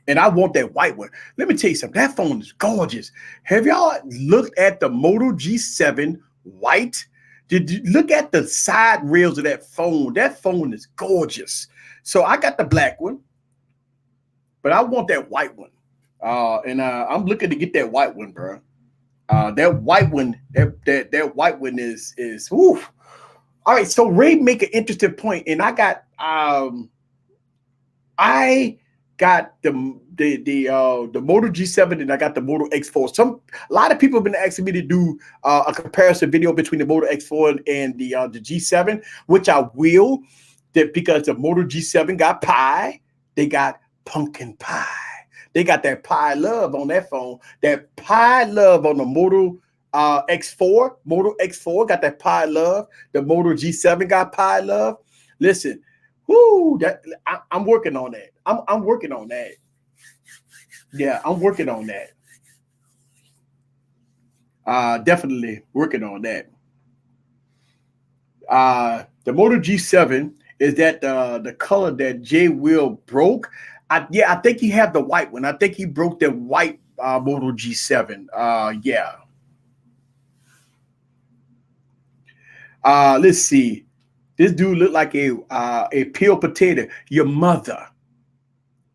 S1: And I want that white one. Let me tell you something. That phone is gorgeous. Have y'all looked at the Moto G7 white? Did you look at the side rails of that phone? That phone is gorgeous. So I got the black one, but I want that white one. And I'm looking to get that white one, bro. That white one, that white one is whew. All right. So Ray make an interesting point, and I got the Moto G7 and I got the Moto X4. A lot of people have been asking me to do a comparison video between the Moto X4 and the G7, which I will, because the Moto G7 got pie, they got pumpkin pie. They got that pie love on that phone. That pie love on the Moto X4. Moto X4 got that pie love. The Moto G7 got pie love. Listen, whoo, I'm working on that. I'm working on that. Yeah, I'm working on that. Definitely working on that. The Moto G7 is that the color that Jay Will broke. I think he had the white one. I think he broke the white Moto G7. Yeah. Let's see. This dude looked like a peeled potato. Your mother.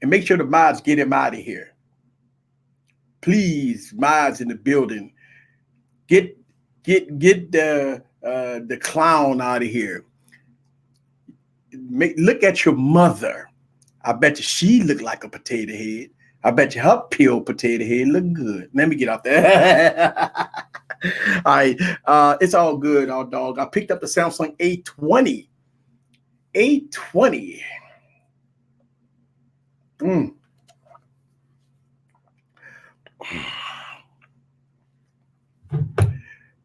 S1: And make sure the mods get him out of here. Please, mods in the building. Get the clown out of here. Look at your mother. I bet you she looked like a potato head. I bet you her peeled potato head look good. Let me get off there. All right. It's all good, all dog. I picked up the Samsung A20. A20.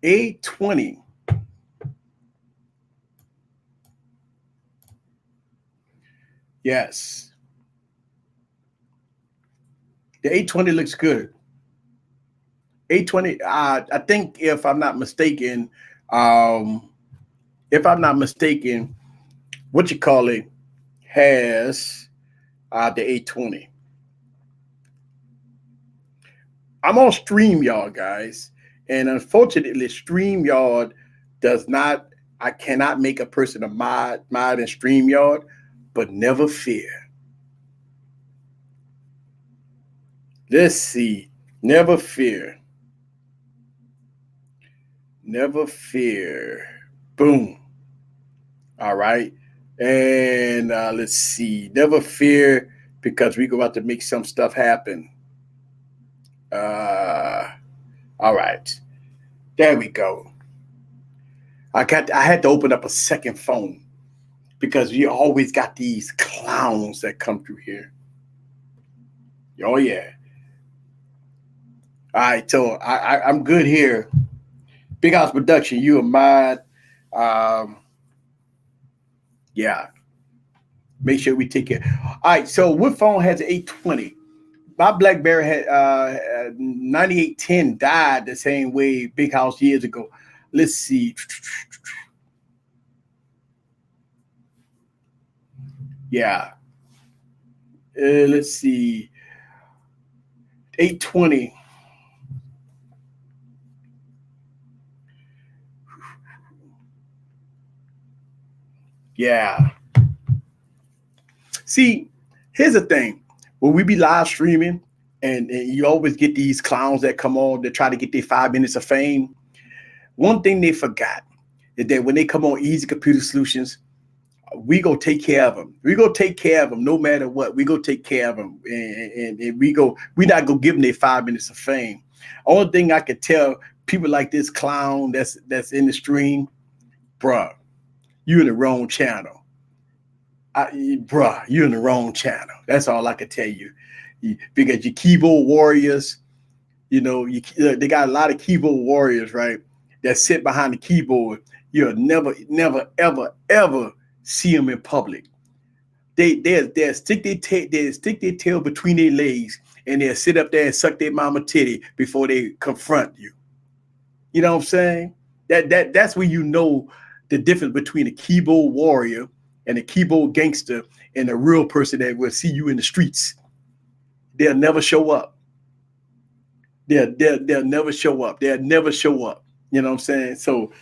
S1: A20. Yes. The A20 looks good. A20, I think if I'm not mistaken, what you call it, has the A20. I'm on StreamYard, guys. And unfortunately, StreamYard I cannot make a person a mod in StreamYard, but never fear. Let's see. Never fear. Never fear. Boom. All right. And let's see. Never fear, because we're about to make some stuff happen. All right. There we go. I had to open up a second phone because you always got these clowns that come through here. Oh, yeah. All right, so I'm good here. Big House Production, you a mod. Yeah. Make sure we take care. All right. So what phone has an 820? My BlackBerry had 9810 died the same way Big House years ago. Let's see. Yeah. Let's see. 820. Yeah. See, here's the thing. When we be live streaming and you always get these clowns that come on to try to get their 5 minutes of fame. One thing they forgot is that when they come on Easy Computer Solutions, we go take care of them. We go take care of them no matter what. We go take care of them, and we not gonna give them their 5 minutes of fame. Only thing I can tell people like this clown that's in the stream, bruh, you in the wrong channel. Bruh, you in the wrong channel. That's all I can tell you. Because your keyboard warriors, they got a lot of keyboard warriors, right? That sit behind the keyboard. You'll never, never, ever, ever see them in public. They'll stick their tail between their legs and they'll sit up there and suck their mama titty before they confront you. You know what I'm saying? That's where you know the difference between a keyboard warrior and a keyboard gangster and a real person that will see you in the streets. They'll never show up. They'll never show up. They'll never show up. You know what I'm saying? So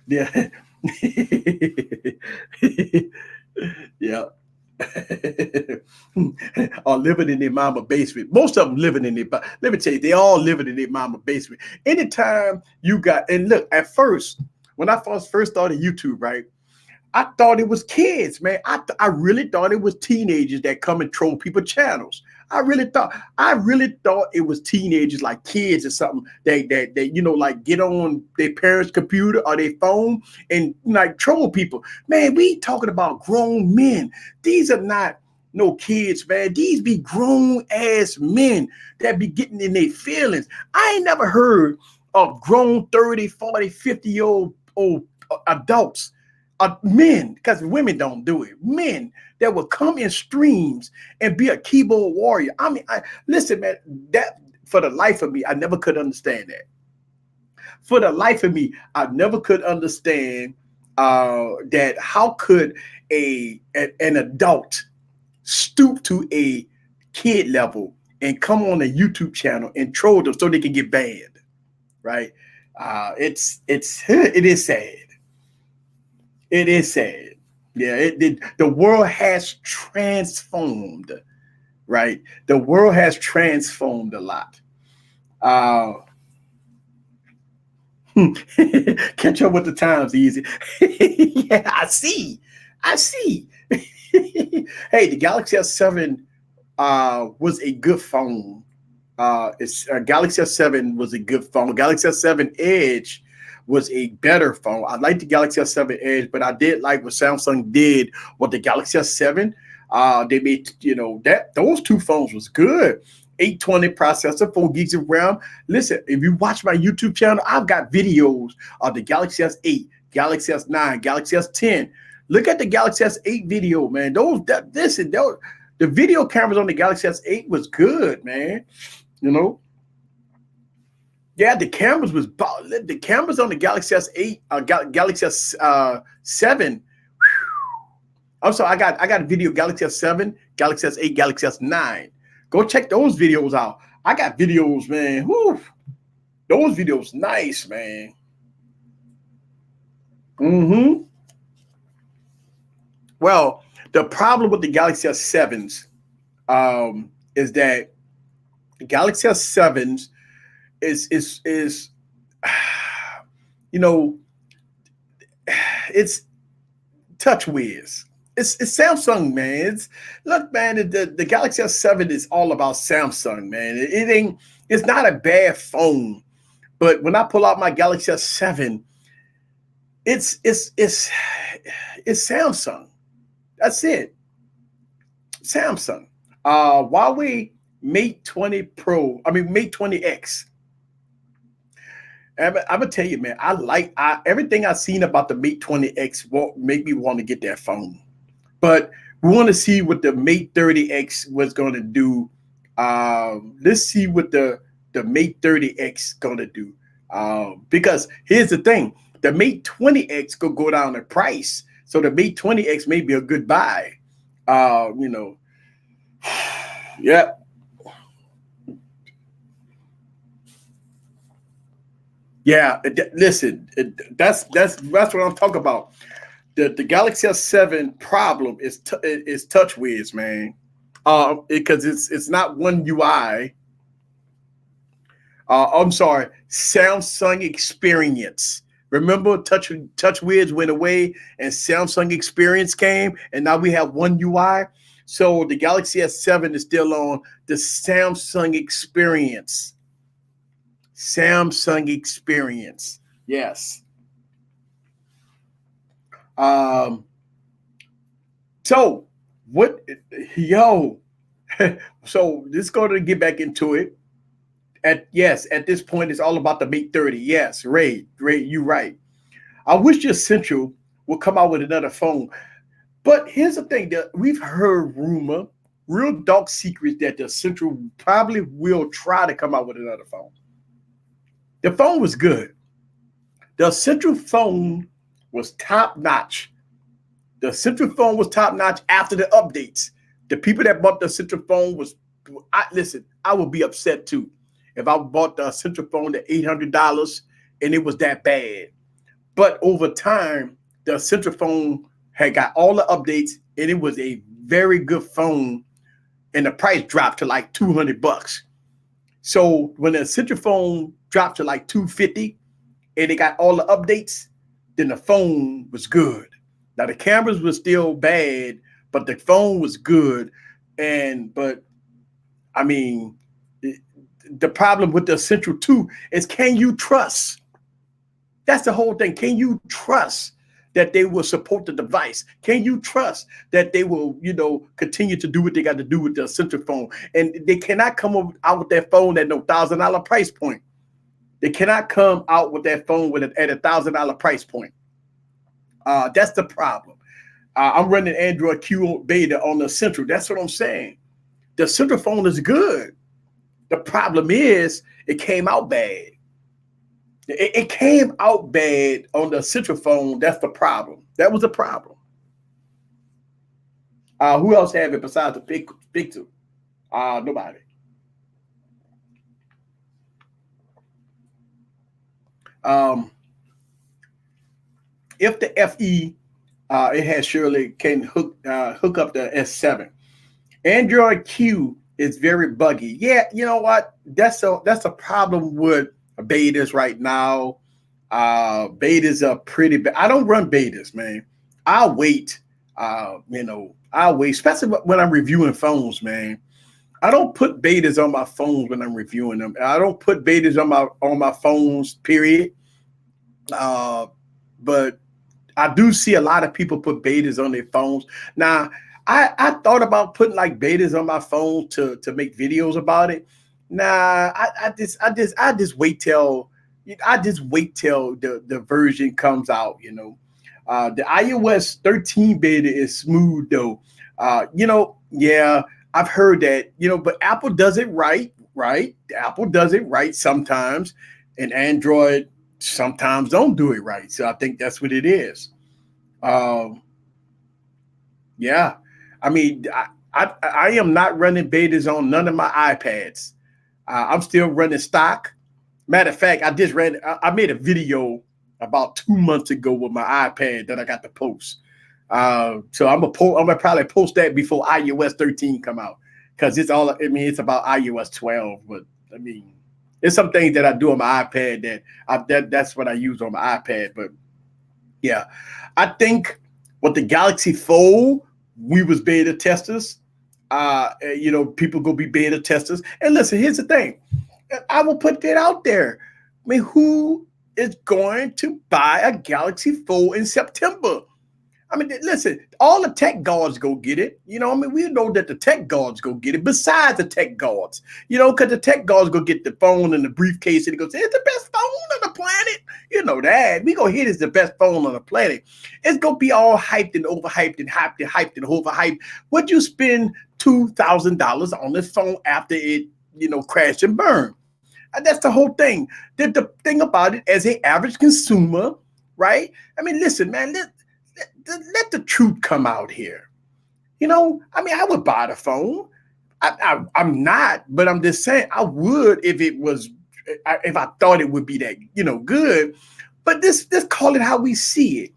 S1: yeah. Yeah. Are living in their mama basement. Most of them living in their. Let me tell you, they all living in their mama basement. Anytime you got, and look, at first, when I first started YouTube, right, I thought it was kids, man. I really thought it was teenagers that come and troll people's channels. I really thought it was teenagers, like kids or something. They like get on their parents' computer or their phone and like troll people. Man, we talking about grown men. These are not no kids, man. These be grown ass men that be getting in their feelings. I ain't never heard of grown 30, 40, 50-year-old adults, men, because women don't do it. Men that will come in streams and be a keyboard warrior. I mean, listen, man, that for the life of me, I never could understand that. For the life of me, I never could understand that how could an adult stoop to a kid level and come on a YouTube channel and troll them so they can get banned, right? It is sad. It is sad. Yeah, the world has transformed, right? The world has transformed a lot. Catch up with the times easy. Yeah, I see. Hey, the Galaxy S7 was a good phone. Galaxy S7 was a good phone. Galaxy S7 Edge was a better phone. I like the Galaxy S7 Edge, but I did like what Samsung did with the Galaxy S7. They made, that those two phones was good. 820 processor, 4 gigs of RAM. Listen, if you watch my YouTube channel, I've got videos of the Galaxy S8, Galaxy S9, Galaxy S10. Look at the Galaxy S8 video, man. The video cameras on the Galaxy S8 was good, man. Yeah, the cameras on the Galaxy S8, Galaxy S7. I'm sorry, I got a video Galaxy S7, Galaxy S8, Galaxy S9. Go check those videos out. I got videos, man. Whew. Those videos nice, man. Well, the problem with the Galaxy S7s is that the Galaxy S7s is it's TouchWiz. It's Samsung, man. Look, man, the Galaxy S7 is all about Samsung, man. It's not a bad phone, but when I pull out my Galaxy S7, it's Samsung. That's it. Samsung. Huawei Mate 20 Pro. I mean Mate 20X. I'm gonna tell you, man. Everything I've seen about the Mate 20X won't make me want to get that phone. But we want to see what the Mate 30X was going to do. Let's see what the Mate 30X going to do. Because here's the thing: the Mate 20X could go down in price, so the Mate 20X may be a good buy. You know, yeah. Yeah, listen, that's what I'm talking about. The Galaxy S7 problem is TouchWiz, man. Because it's not One UI. I'm sorry, Samsung Experience. Remember, TouchWiz went away and Samsung Experience came, and now we have One UI. So the Galaxy S7 is still on the Samsung Experience. Samsung Experience. Yes. So what, yo, so let's go to get back into it. At this point, it's all about the Mate 30. Yes, Ray, you're right. I wish your Central would come out with another phone. But here's the thing that we've heard rumor, real dark secrets, that the Central probably will try to come out with another phone. The phone was good. The Central phone was top notch. The Central phone was top notch after the updates. The people that bought the Central phone I would be upset too if I bought the Central phone at $800 and it was that bad. But over time, the Central phone had got all the updates and it was a very good phone, and the price dropped to like $200. So when the Central phone dropped to like $250 and it got all the updates, then the phone was good. Now the cameras were still bad, but the phone was good. But I mean, the problem with the Central 2 is, can you trust? That's the whole thing. Can you trust that they will support the device? Can you trust that they will, continue to do what they got to do with the Central phone? And they cannot come out with that phone at no $1,000 price point. They cannot come out with that phone at $1,000 price point. That's the problem. I'm running Android Q beta on the Central. That's what I'm saying. The Central phone is good. The problem is it came out bad. It came out bad on the Central phone. That's the problem. That was the problem. Who else have it besides the Pixel? Nobody. If the FE, it has surely can hook up the S7. Android Q is very buggy. Yeah, you know what? That's a problem with betas right now. Betas are pretty bad. I don't run betas, man. I'll wait. I'll wait, especially when I'm reviewing phones, man. I don't put betas on my phones when I'm reviewing them. I don't put betas on my phones, period. But I do see a lot of people put betas on their phones. Now, I thought about putting like betas on my phone to make videos about it. Nah, I just wait till the version comes out. The iOS 13 beta is smooth though. Yeah, I've heard that. But Apple does it right? Apple does it right sometimes, and Android sometimes don't do it right. So I think that's what it is. Yeah. I mean, I am not running betas on none of my iPads. I'm still running stock. Matter of fact, I made a video about 2 months ago with my iPad that I got to post. So I'm gonna probably post that before iOS 13 come out, because it's about iOS 12. But I mean, there's some things that I do on my iPad that's what I use on my iPad. But yeah, I think with the Galaxy Fold, we was beta testers. People go be beta testers. And listen, here's the thing. I will put that out there. I mean, who is going to buy a Galaxy Fold in September? I mean, listen, all the tech gods go get it. We know that the tech gods go get it, besides the tech gods, because the tech gods go get the phone and the briefcase and it goes, it's the best phone on the You know that. We gonna hit is the best phone on the planet. It's gonna be all hyped and overhyped and hyped and overhyped. Would you spend $2,000 on this phone after it, crashed and burned? And that's the whole thing. The thing about it, as an average consumer, right? I mean, listen, man, let the truth come out here. I would buy the phone. I'm not, but I'm just saying I would if I thought it would be that good. But let's call it how we see it.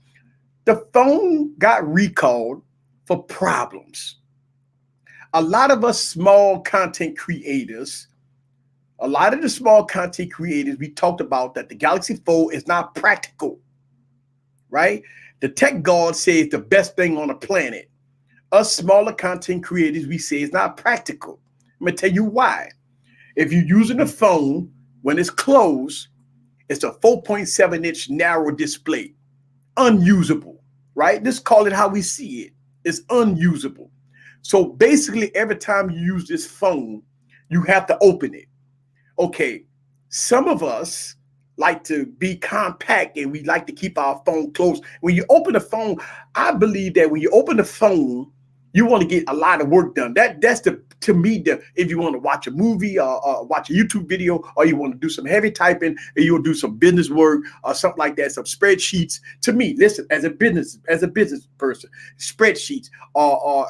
S1: The phone got recalled for problems. A lot of us small content creators, a lot of the small content creators, we talked about that the Galaxy Fold is not practical, right? The tech god says the best thing on the planet. Us smaller content creators, we say it's not practical. I'm gonna tell you why. If you're using a phone, when it's closed, it's a 4.7-inch narrow display, unusable, right? Let's call it how we see it. It's unusable. So basically, every time you use this phone, you have to open it. Okay, some of us like to be compact and we like to keep our phone close. When you open the phone, I believe that when you open the phone, you want to get a lot of work done. That's to me, if you want to watch a movie or watch a YouTube video, or you want to do some heavy typing, or you'll do some business work or something like that, some spreadsheets. To me, listen, as a business person, spreadsheets or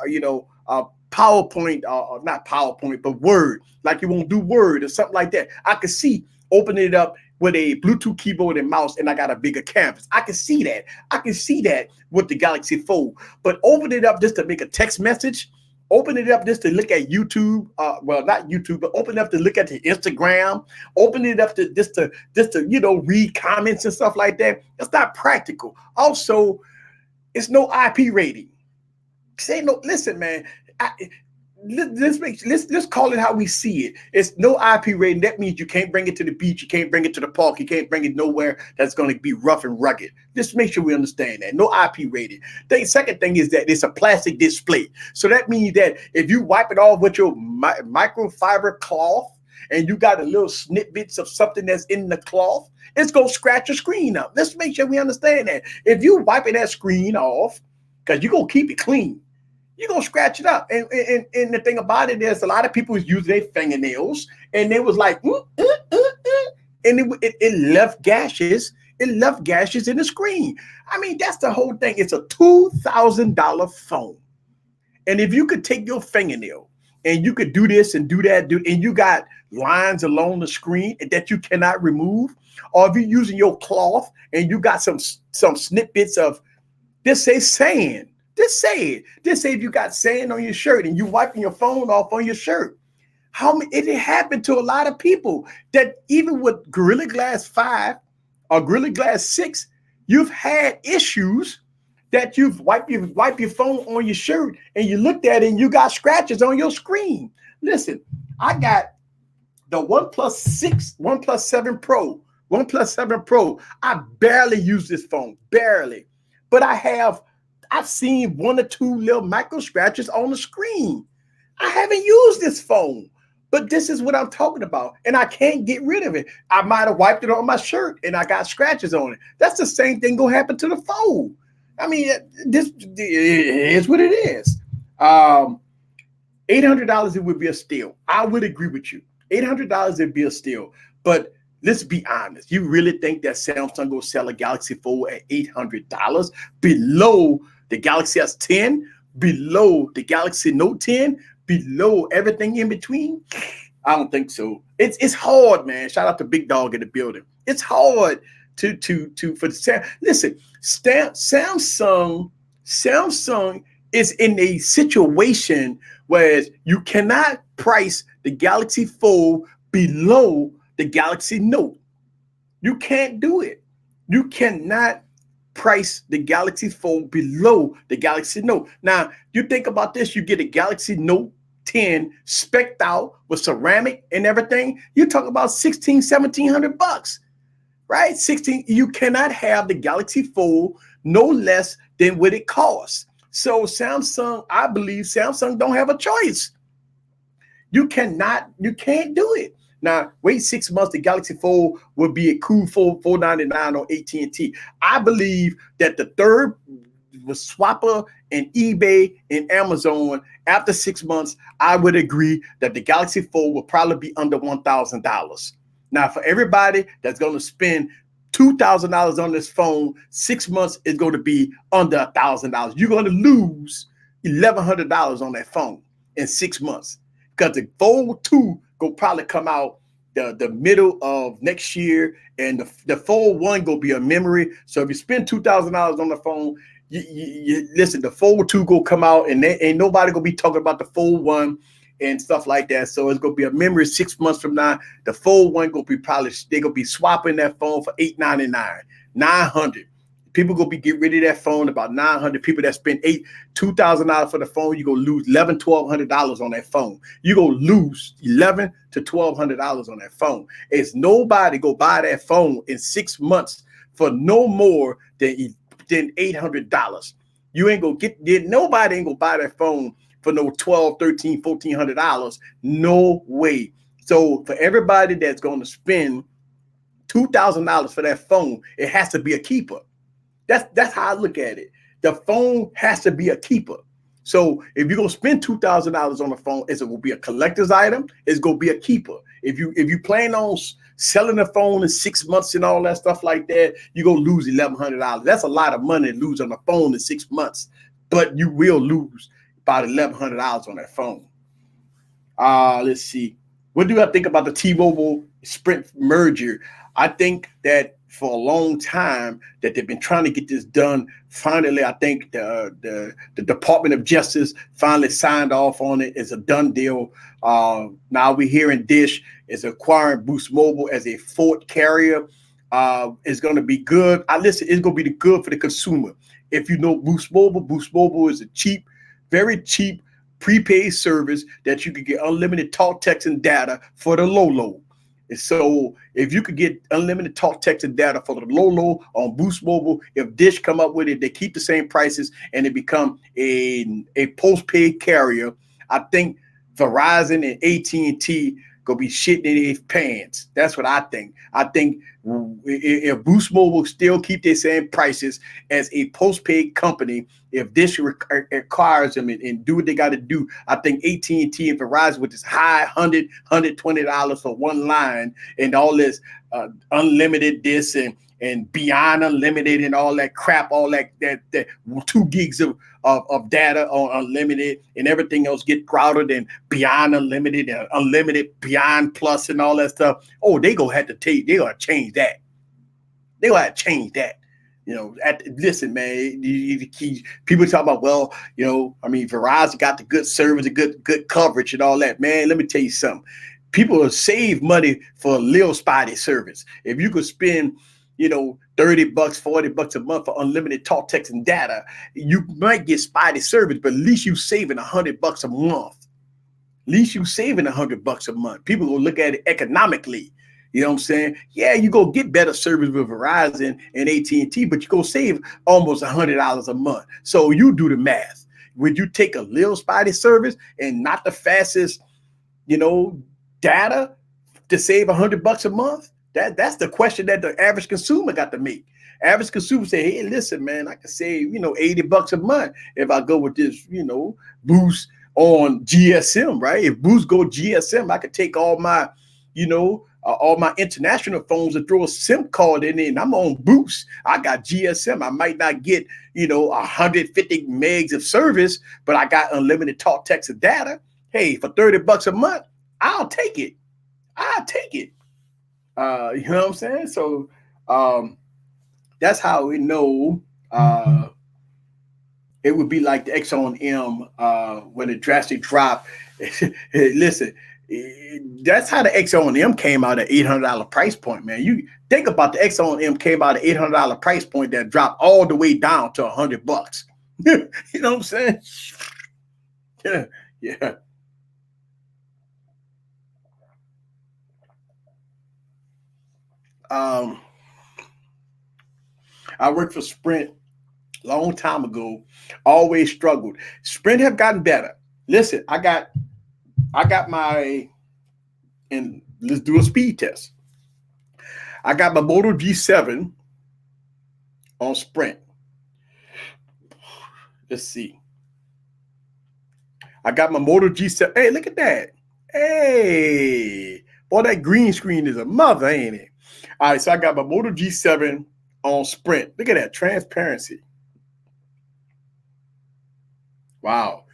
S1: PowerPoint, or not PowerPoint, but Word, like you won't do Word or something like that. I could see opening it up with a Bluetooth keyboard and mouse, and I got a bigger canvas. I can see that. I can see that with the Galaxy Fold. But open it up just to make a text message, open it up just to look at YouTube. Well, not YouTube, but open it up to look at the Instagram. Open it up to just to read comments and stuff like that. It's not practical. Also, it's no IP rating. Say no. Listen, man. Let's call it how we see it. It's no IP rating. That means you can't bring it to the beach. You can't bring it to the park. You can't bring it nowhere that's going to be rough and rugged. Just make sure we understand that. No IP rating. The second thing is that it's a plastic display. So that means that if you wipe it off with your microfiber cloth and you got a little snippets of something that's in the cloth, it's going to scratch your screen up. Let's make sure we understand that. If you wiping that screen off, because you're going to keep it clean, you're going to scratch it up. And the thing about it is a lot of people was using their fingernails and they was like, and it left gashes. It left gashes in the screen. I mean, that's the whole thing. It's a $2,000 phone. And if you could take your fingernail and you could do this and do that, and you got lines along the screen that you cannot remove, or if you're using your cloth and you got some snippets of, just say sand. Just say it. Just say if you got sand on your shirt and you wiping your phone off on your shirt. It happened to a lot of people that even with Gorilla Glass 5 or Gorilla Glass 6, you've had issues that you've wiped your phone on your shirt and you looked at it and you got scratches on your screen. Listen, I got the OnePlus 7 Pro. I barely use this phone, barely. But I've seen one or two little micro scratches on the screen. I haven't used this phone, but this is what I'm talking about. And I can't get rid of it. I might have wiped it on my shirt and I got scratches on it. That's the same thing gonna happen to the phone. I mean, this is what it is. $800, it would be a steal. I would agree with you. $800, it'd be a steal. But let's be honest. You really think that Samsung will sell a Galaxy Fold at $800 below the Galaxy S10, below the Galaxy Note 10, below everything in between? I don't think so. It's hard, man. Shout out to Big Dog in the building. It's hard for the listen. Samsung is in a situation where you cannot price the Galaxy Fold below the Galaxy Note. You can't do it. You cannot price the Galaxy Fold below the Galaxy Note. Now, you think about this, you get a Galaxy Note 10 spec'd out with ceramic and everything, you talk about $1,700, right? You cannot have the Galaxy Fold no less than what it costs. So Samsung, I believe Samsung don't have a choice. You can't do it. Now, wait 6 months, the Galaxy Fold will be a cool $499 on AT&T. I believe that the third was Swapper and eBay and Amazon. After 6 months, I would agree that the Galaxy Fold will probably be under $1,000. Now, for everybody that's going to spend $2,000 on this phone, 6 months is going to be under $1,000. You're going to lose $1,100 on that phone in 6 months, because the Fold 2 will probably come out the middle of next year, and the Fold 1 will be a memory. So if you spend $2,000 on the phone, you listen, the Fold 2 go come out, and ain't nobody gonna be talking about the Fold 1 and stuff like that. So it's gonna be a memory 6 months from now. The Fold 1 gonna be probably, they gonna be swapping that phone for $899, $900. People gonna be getting rid of that phone. About 900 people that spend $2,000 for the phone, you gonna lose $1,100-$1,200 on that phone. You gonna lose $1,100 to $1,200 on that phone. It's nobody go buy that phone in 6 months for no more than $800. You ain't gonna get, nobody ain't gonna buy that phone for no $1,200, $1,300, $1,400. No way. So for everybody that's gonna spend $2,000 for that phone, it has to be a keeper. That's how I look at it. The phone has to be a keeper. So if you're gonna spend $2,000 on the phone, it's gonna be a collector's item. It's gonna be a keeper. If you plan on selling the phone in 6 months and all that stuff like that, you're gonna lose $1,100. That's a lot of money to lose on the phone in 6 months, but you will lose about $1,100 on that phone. Let's see. What do I think about the T-Mobile Sprint merger? I think that for a long time that they've been trying to get this done. Finally, I think the Department of Justice finally signed off on it. It's a done deal. Now we're hearing Dish is acquiring Boost Mobile as a fourth carrier. It's going to be good. It's going to be good for the consumer. If you know Boost Mobile is a cheap, very cheap prepaid service that you could get unlimited talk, text, and data for the low. So if you could get unlimited talk, text, and data for the low on Boost Mobile, if Dish come up with it, they keep the same prices and it become a postpaid carrier. I think Verizon and AT&T gonna be shitting in their pants. That's what I think. I think if Boost Mobile still keep their same prices as a postpaid company, if this requires them and do what they got to do, I think AT&T and Verizon with this high $120 for one line and all this unlimited this and beyond unlimited and all that crap, all that 2 gigs of data on unlimited and everything else get crowded and beyond unlimited and unlimited beyond plus and all that stuff. Oh, they gonna have to change that. They gonna have to change that. Listen, man, people talk about, well, Verizon got the good service, the good coverage and all that. Man, let me tell you something. People will save money for a little spotty service. If you could spend, $30, $40 a month for unlimited talk, text, and data, you might get spotty service, but at least you saving $100 a month. At least you saving $100 a month. People will look at it economically. You know what I'm saying? Yeah, you go get better service with Verizon and AT&T, but you go save almost $100 a month. So you do the math. Would you take a little spotty service and not the fastest, data to save $100 a month? That's the question that the average consumer got to make. Average consumer say, hey, listen, man, I can save, $80 a month if I go with this, Boost on GSM, right? If Boost go GSM, I could take all my, all my international phones and throw a SIM card in there, and I'm on Boost. I got GSM. I might not get, 150 megs of service, but I got unlimited talk, text, and data. Hey, for $30 a month, I'll take it. You know what I'm saying? So that's how we know it would be like the Exxon M when it drastically dropped. Listen, that's how the Exxon M came out at $800 price point, man. You think about the Exxon M came out at $800 price point that dropped all the way down to $100. You know what I'm saying? Yeah. I worked for Sprint a long time ago. Always struggled. Sprint have gotten better. Listen, I got my in let's do a speed test. I got my Moto G7 on Sprint. Let's see. I got my Moto G7. Hey, look at that. Hey, boy, that green screen is a mother, ain't it? All right, so I got my Moto G7 on Sprint. Look at that transparency. Wow.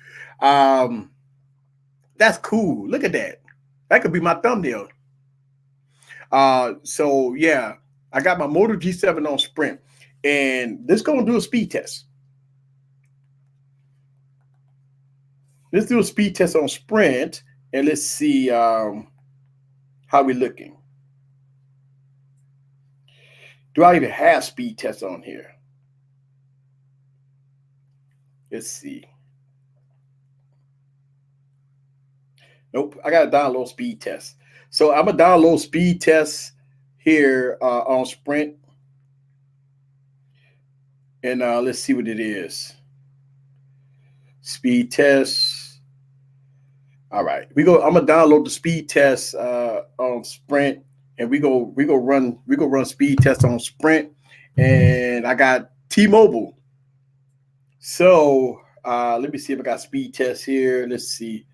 S1: That's cool. Look at that. That could be my thumbnail. So yeah, I got my Moto G7 on Sprint, and let's go and do a speed test. Let's do a speed test on Sprint, and let's see how we're looking. Do I even have speed tests on here? Let's see. Nope, I got to download speed test. So I'm going to download speed test here on Sprint. And let's see what it is. Speed test. All right, I'm gonna download the speed test on Sprint, and we go run speed test on Sprint, and I got T-Mobile. So let me see if I got speed tests here. Let's see.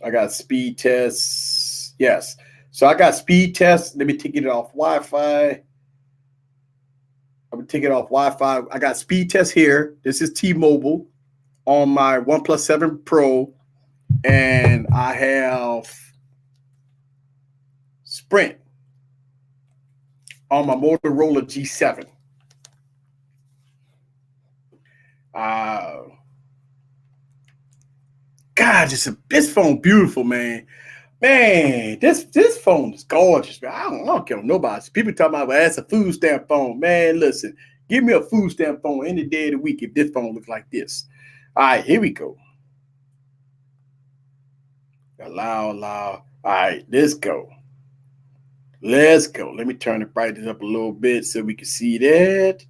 S1: I got speed tests. Yes. So I got speed tests. Let me take it off Wi-Fi. I'm gonna take it off Wi-Fi. I got speed tests here. This is T-Mobile on my OnePlus 7 Pro, and I have Sprint on my Motorola G7. God, this phone beautiful, man. Man, this phone is gorgeous, man. I don't care what nobody. People talking about, well, that's a food stamp phone. Man, listen, give me a food stamp phone any day of the week if this phone looks like this. All right, here we go. Allow. All right, let's go. Let's go. Let me turn the brightness up a little bit so we can see that.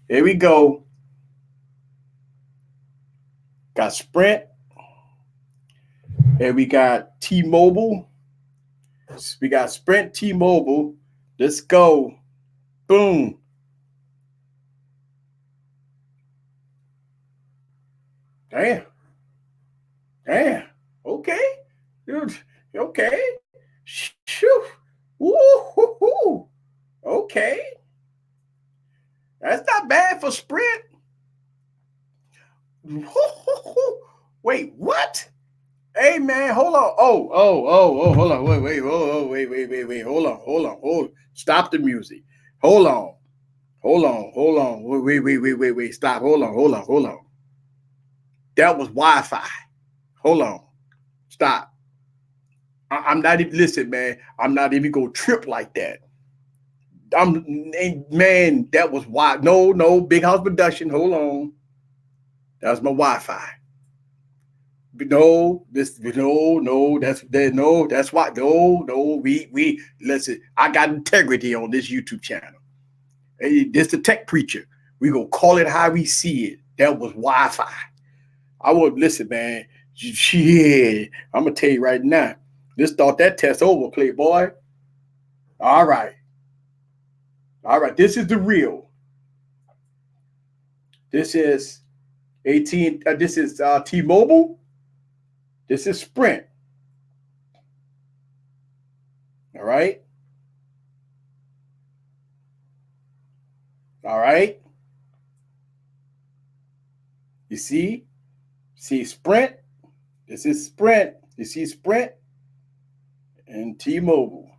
S1: Here we go. Got Sprint. And we got T-Mobile. We got Sprint, T-Mobile. Let's go. Boom. Damn. Okay. Okay. Shoo. Woo-hoo-hoo. Okay. That's not bad for Sprint. Wait, what? Hey man, hold on. Oh, hold on. Wait. Hold on. Stop the music. Hold on. Wait. Stop. Hold on. That was Wi-Fi. Hold on. Stop. I'm not even, listen, man. I'm not even gonna trip like that. Man, that was why. No, Big House Production. Hold on. That was my Wi-Fi. That's why. We listen. I got integrity on this YouTube channel. Hey, this the tech preacher. We gonna call it how we see it. That was Wi-Fi. I would listen, man. Yeah, I'm gonna tell you right now. Just thought that test over, Playboy. All right. This is the real. This is This is T-Mobile. This is Sprint. All right. You see Sprint. This is Sprint. You see Sprint and T-Mobile.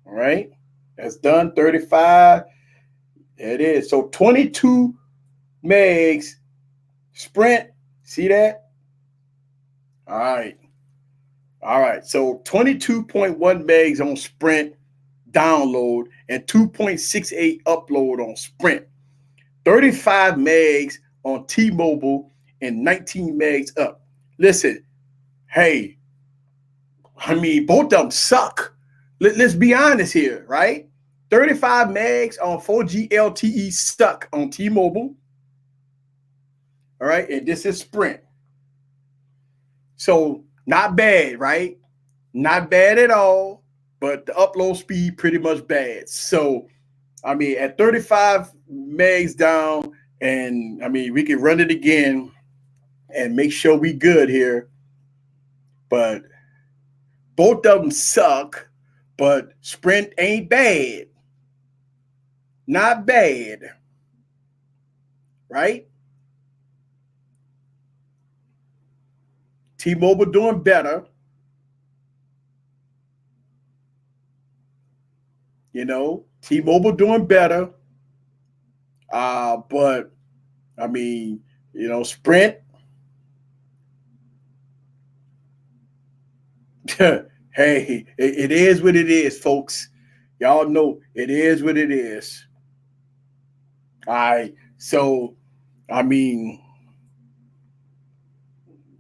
S1: All right. That's done. 35. There it is. So 22 megs Sprint. See that? All right. So 22.1 megs on Sprint download and 2.68 upload on Sprint. 35 megs on T-Mobile and 19 megs up. Listen, hey, I mean, both of them suck. Let's be honest here, right? 35 megs on 4G LTE stuck on T-Mobile. All right, and this is Sprint. So not bad, right? not bad at all, but the upload speed pretty much bad. So, I mean, at 35 megs down, and I mean, we can run it again and make sure we good here. But both of them suck, but Sprint ain't bad. Not bad. Right? T-Mobile doing better. T-Mobile doing better. But I mean, Sprint. Hey, it is what it is, folks. Y'all know it is what it is. All right. So, I mean,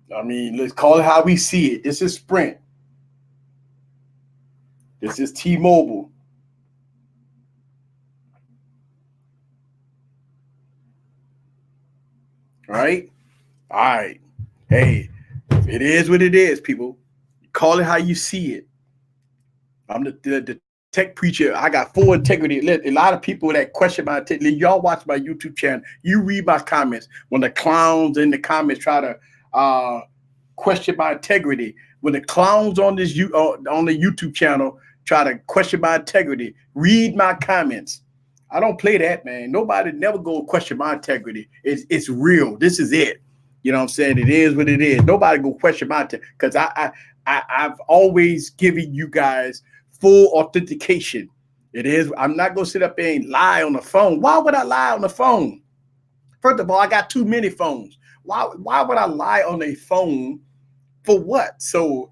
S1: let's call it how we see it. This is Sprint. This is T-Mobile. All right. All right. Hey, it is what it is, people. Call it how you see it. I'm the tech preacher. I got full integrity. A lot of people that question my integrity, y'all watch my YouTube channel. You read my comments. When the clowns in the comments try to question my integrity, when the clowns on this on the YouTube channel try to question my integrity, read my comments. I don't play that, man. Nobody never go question my integrity. It's real. This is it. You know what I'm saying? It is what it is. Nobody go question my integrity because I've always given you guys full authentication. It is. I'm not going to sit up there and lie on the phone. Why would I lie on the phone? First of all, I got too many phones. Why would I lie on a phone for what? So,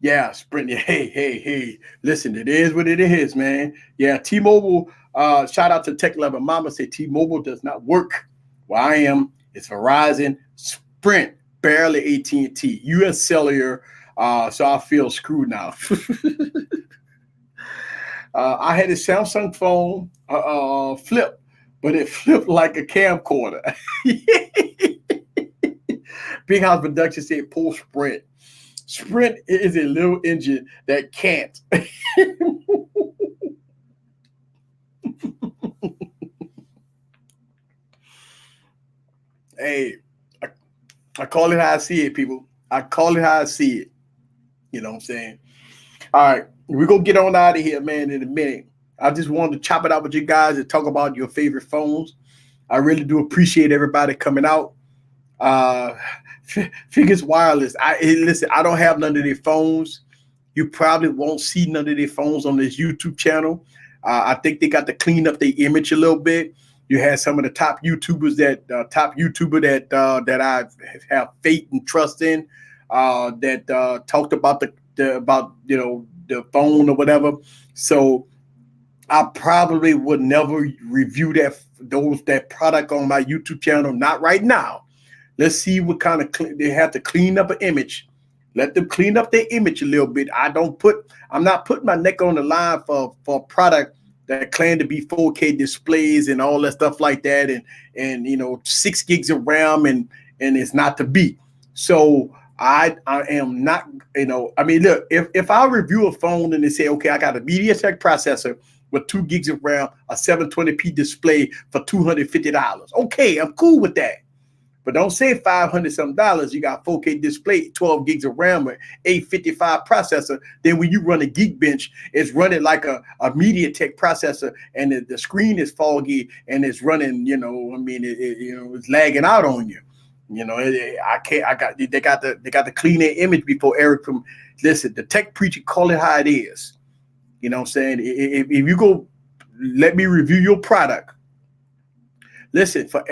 S1: yeah, Sprint. Hey. Listen, it is what it is, man. Yeah, T-Mobile, shout out to Tech Lover Mama, say T-Mobile does not work. Where I am, it's Verizon, Sprint, barely AT&T, US Cellular, so I feel screwed now. I had a Samsung phone flip, but it flipped like a camcorder. Big House Production said pull Sprint. Sprint is a little engine that can't. Hey, I call it how I see it, people. I call it how I see it. You know what I'm saying? All right, we're going to get on out of here, man, in a minute. I just wanted to chop it out with you guys and talk about your favorite phones. I really do appreciate everybody coming out. Figures Wireless. Listen, I don't have none of their phones. You probably won't see none of their phones on this YouTube channel. I think they got to clean up their image a little bit. You had some of the top YouTubers that that I have faith and trust in that talked about the phone or whatever. So I probably would never review that product on my YouTube channel. Not right now. Let's see what kind of they have to clean up an image. Let them clean up their image a little bit. I'm not putting my neck on the line for a product that claim to be 4K displays and all that stuff like that, and 6 gigs of RAM and it's not to be. So I am not, look, if I review a phone and they say, okay, I got a MediaTek processor with 2 gigs of RAM, a 720p display for $250. Okay, I'm cool with that. But don't say $500 something. You got 4K display, 12 gigs of RAM, with 855 processor. Then when you run a Geekbench, it's running like a MediaTek processor, and the screen is foggy and it's running. It's lagging out on you. They got to clean their image before Eric from. Listen, the tech preacher, call it how it is. You know what I'm saying? If you go, let me review your product. Listen, for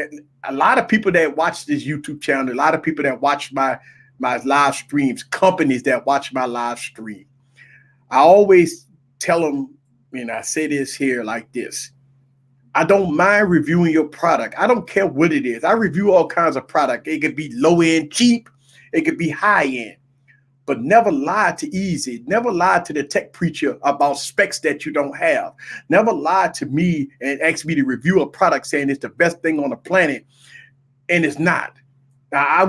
S1: a lot of people that watch this YouTube channel, a lot of people that watch my live streams, companies that watch my live stream, I always tell them, I say this here like this. I don't mind reviewing your product. I don't care what it is. I review all kinds of product. It could be low end, cheap. It could be high end. But never lie to Easy. Never lie to the tech preacher about specs that you don't have. Never lie to me and ask me to review a product saying it's the best thing on the planet, and it's not. Now, I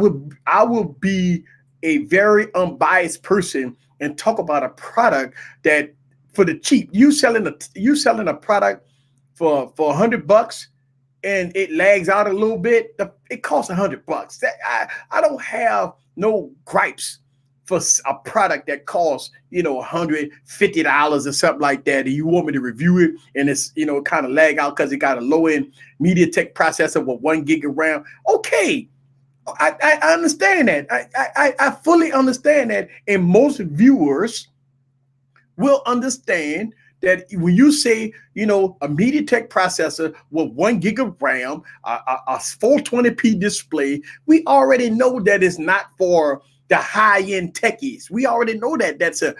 S1: will be a very unbiased person and talk about a product that for the cheap. You selling a product for $100 and it lags out a little bit. It costs $100. I don't have no gripes for a product that costs $150 or something like that, and you want me to review it and it's kind of lag out because it got a low end MediaTek processor with 1 gig of RAM. Okay, I understand that. I fully understand that, and most viewers will understand that when you say, a MediaTek processor with 1 gig of RAM, a 420p display, we already know that it's not for the high-end techies. We already know that that's a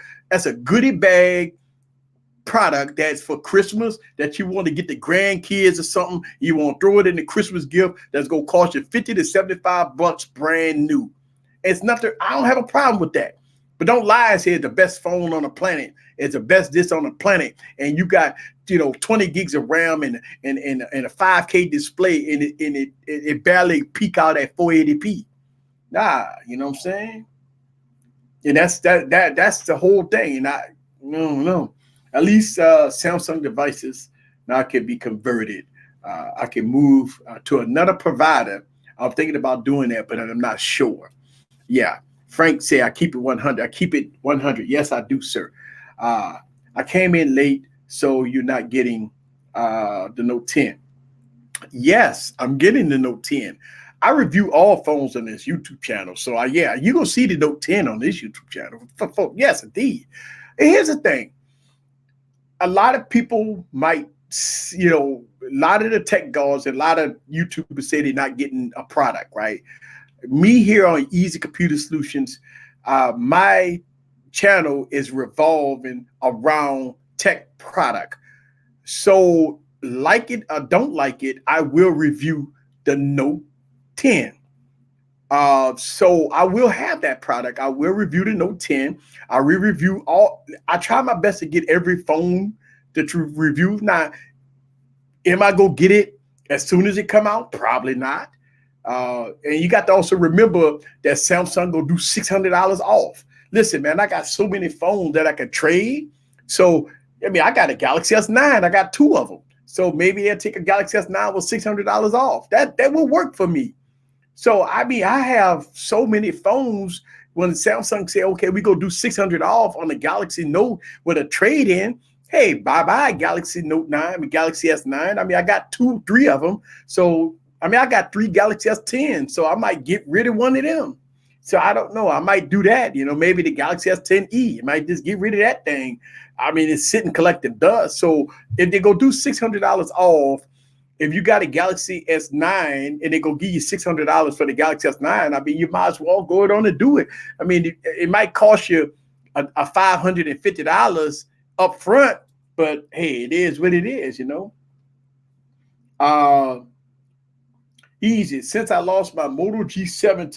S1: goodie bag product that's for Christmas, that you want to get the grandkids or something. You want to throw it in the Christmas gift that's going to cost you $50 to $75 brand new. It's nothing. I don't have a problem with that. But don't lie and say it's the best phone on the planet. It's the best this on the planet. And you got, 20 gigs of RAM and a 5K display, and it barely peak out at 480p. Nah, you know what I'm saying? And that's the whole thing. And no. At least Samsung devices now can be converted. I can move to another provider. I'm thinking about doing that, but I'm not sure. Yeah. Frank said, I keep it 100. I keep it 100. Yes, I do, sir. I came in late, so you're not getting the Note 10. Yes, I'm getting the Note 10. I review all phones on this YouTube channel. So, you're going to see the Note 10 on this YouTube channel. Yes, indeed. And here's the thing. A lot of people might, a lot of the tech gods and a lot of YouTubers say they're not getting a product, right? Me here on Easy Computer Solutions, my channel is revolving around tech product. So like it or don't like it, I will review the Note 10. So I will have that product. I will review the Note 10. I will review I try my best to get every phone that you review. Now, am I going to get it as soon as it come out? Probably not. And you got to also remember that Samsung will do $600 off. Listen, man, I got so many phones that I can trade. So, I got a Galaxy S9. I got 2 of them. So maybe I'll take a Galaxy S9 with $600 off. That will work for me. So, I have so many phones. When Samsung say, okay, we go do $600 off on the Galaxy Note with a trade-in, hey, bye-bye Galaxy Note 9, Galaxy S9. I got 3 of them. So, I got 3 Galaxy S10, so I might get rid of one of them. So I don't know. I might do that. Maybe the Galaxy S10e. I might just get rid of that thing. It's sitting collecting dust. So if they go do $600 off, if you got a Galaxy S9 and they go give you $600 for the Galaxy S9, you might as well go on and do it. It might cost you a $550 up front, but hey, it is what it is, Easy. Since I lost my Moto G7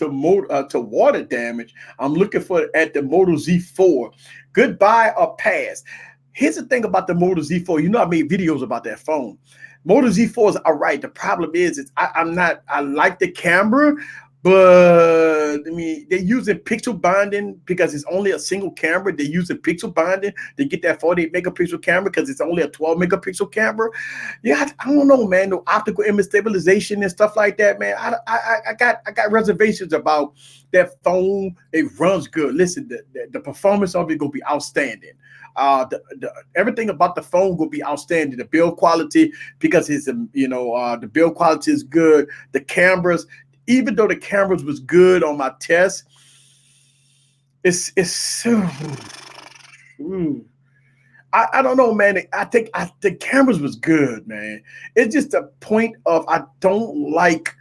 S1: to water damage, I'm looking at the Moto Z4. Goodbye or pass. Here's the thing about the Moto Z4. I made videos about that phone. Moto Z4 is all right. The problem is I like the camera, but they're using pixel bonding because it's only a single camera. They're using pixel bonding to get that 48 megapixel camera because it's only a 12 megapixel camera. Yeah, I don't know, man. No optical image stabilization and stuff like that, man. I got reservations about that phone. It runs good. Listen, the performance of it gonna be outstanding. Everything about the phone will be outstanding. The build quality, because it's the build quality is good. The cameras, even though the cameras was good on my test, it's I don't know, man. I think the cameras was good, man. It's just a point of I don't like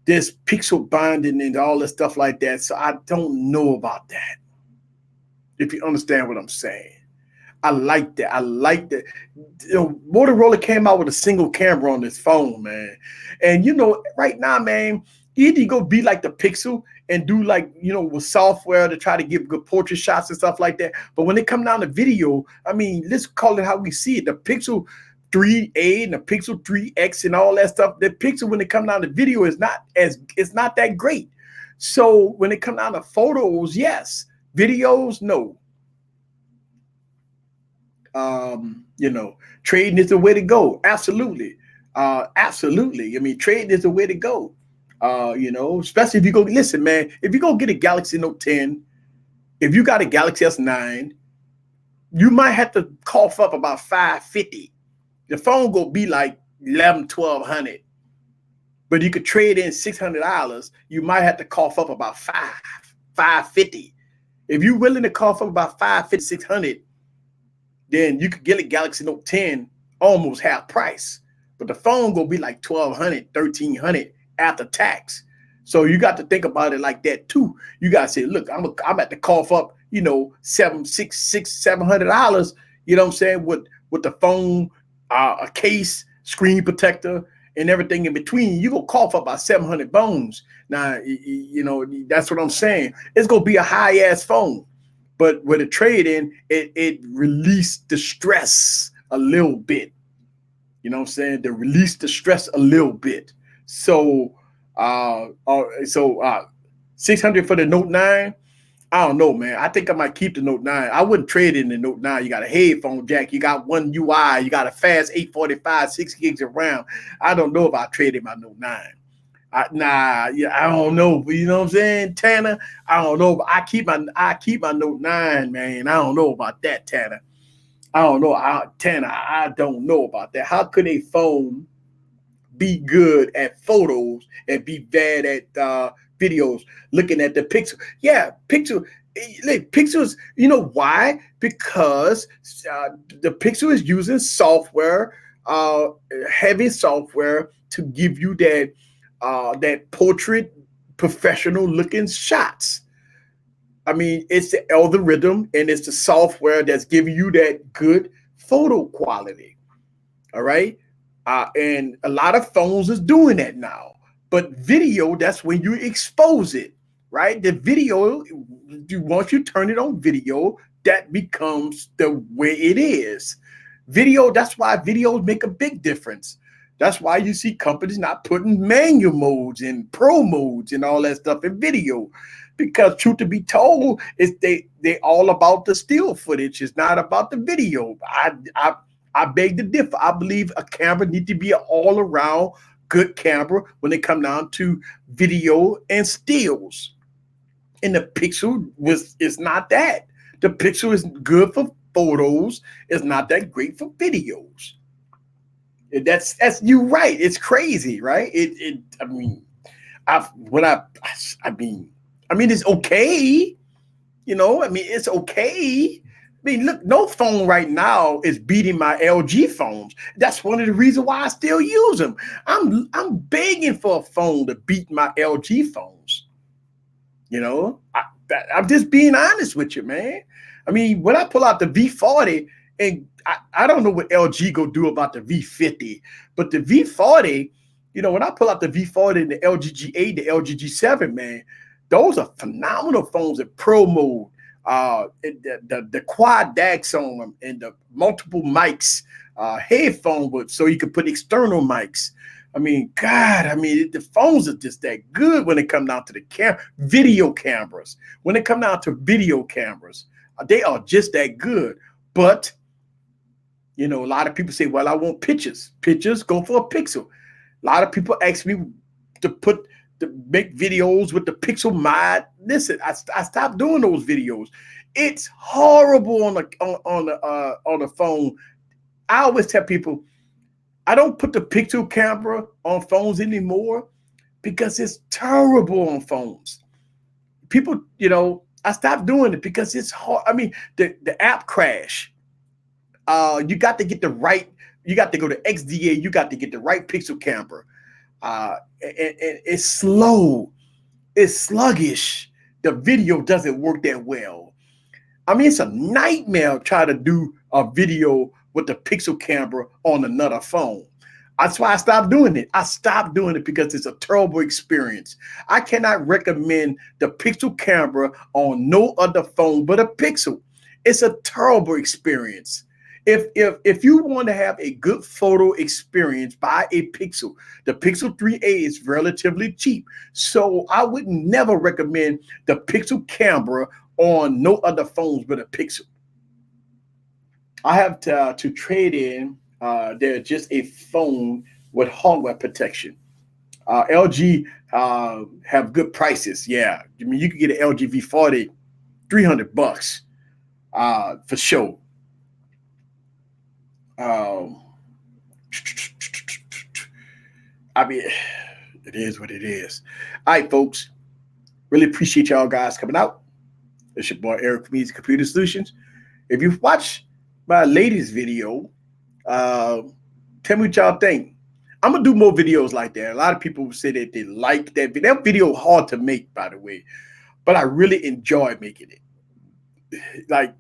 S1: this pixel bonding and all this stuff like that. So I don't know about that. If you understand what I'm saying. I like that. Motorola came out with a single camera on this phone, man. And right now, man, either you go be like the Pixel and do with software to try to give good portrait shots and stuff like that. But when it come down to video, let's call it how we see it. The Pixel 3A and the Pixel 3X and all that stuff. The Pixel, when it come down to video, is not that great. So when it comes down to photos, yes. Videos, no. Trading is the way to go. Absolutely. Absolutely. I mean, trading is the way to go. Especially if you go, listen, man, if you go get a Galaxy Note 10, if you got a Galaxy S9, you might have to cough up about $550. The phone go be like 1,200. But you could trade in $600. You might have to cough up about $550. If you're willing to cough up about $550, $600, then you could get a Galaxy Note 10 almost half price. But the phone gonna be like $1,200, $1,300 after tax. So you got to think about it like that too. You gotta say, look, I'm at the cough up, $700. You know what I'm saying, with the phone, a case, screen protector, and everything in between. You gonna cough up about 700 bones. Now, that's what I'm saying. It's gonna be a high ass phone. But with a trade-in, it released the stress a little bit. You know what I'm saying? To release the stress a little bit. So 600 for the Note 9. I don't know, man. I think I might keep the Note 9. I wouldn't trade in the Note 9. You got a headphone jack. You got one UI. You got a fast 845, 6 gigs of RAM. I don't know if I trade in my Note 9. I don't know. You know what I'm saying, Tanner? I don't know. But I keep my Note 9, man. I don't know about that, Tanner. I don't know. Tanner, I don't know about that. How could a phone be good at photos and be bad at videos? Looking at the pixel. Yeah, Pixels, you know why? Because the Pixel is using software, heavy software, to give you that portrait professional looking shots. I mean, it's the algorithm and it's the software that's giving you that good photo quality. All right. And a lot of phones is doing that now. But video, that's when you expose it, right? The video, once you turn it on video, that becomes the way it is. Video, that's why videos make a big difference. That's why you see companies not putting manual modes and pro modes and all that stuff in video. Because truth to be told, is they all about the still footage. It's not about the video. I beg to differ. I believe a camera needs to be an all-around good camera when it comes down to video and stills. And the Pixel is not that. The Pixel is good for photos. It's not that great for videos. That's you right. It's crazy, right? I mean, it's okay. It's okay. I mean, look, no phone right now is beating my LG phones. That's one of the reasons why I still use them. I'm begging for a phone to beat my LG phones. I'm just being honest with you, man. I mean, when I pull out the V40, and I don't know what LG go do about the V50, but the V40, when I pull out the V40 and the LG G8, the LG G7, man, those are phenomenal phones in pro mode. The quad DACs on them and the multiple mics, headphone, so you can put external mics. I mean, God, the phones are just that good when it comes down to the video cameras. When it comes down to video cameras, they are just that good. But, a lot of people say, well, I want pictures. Pictures, go for a Pixel. A lot of people ask me to make videos with the Pixel mod. Listen, I stopped doing those videos. It's horrible on the phone. I always tell people, I don't put the Pixel camera on phones anymore because it's terrible on phones. People, I stopped doing it because it's hard. I mean, the app crash. You got to get the right. You got to go to XDA. You got to get the right Pixel camera. And it's slow. It's sluggish. The video doesn't work that well. I mean, it's a nightmare trying to do a video with the Pixel camera on another phone. That's why I stopped doing it. I stopped doing it because it's a terrible experience. I cannot recommend the Pixel camera on no other phone but a Pixel. It's a terrible experience. If you want to have a good photo experience, buy a Pixel. The Pixel 3a is relatively cheap, so I would never recommend the Pixel camera on no other phones but a Pixel. I have to trade in. They're just a phone with hardware protection. LG have good prices. Yeah, I mean you can get an LG V40, $300 for sure. Um, I mean, it is what it is. All right, folks. Really appreciate y'all guys coming out. It's your boy Eric from Easy Computer Solutions. If you've watched my latest video, uh, tell me what y'all think. I'm gonna do more videos like that. A lot of people say that they like that video. That video hard to make, by the way, but I really enjoy making it. Like,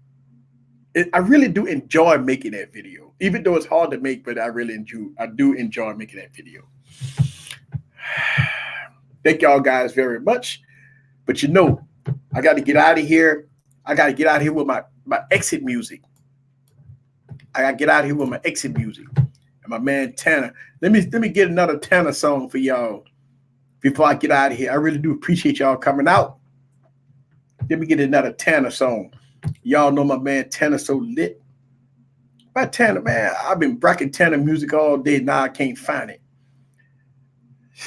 S1: I really do enjoy making that video, even though it's hard to make. But I do enjoy making that video. Thank y'all guys very much. But you know, I got to get out of here. I got to get out of here with my exit music. I got to get out of here with my exit music. And my man Tanner. Let me get another Tanner song for y'all before I get out of here. I really do appreciate y'all coming out. Let me get another Tanner song. Y'all know my man Tanner so lit. My Tanner, man, I've been bracking Tanner music all day. Now I can't find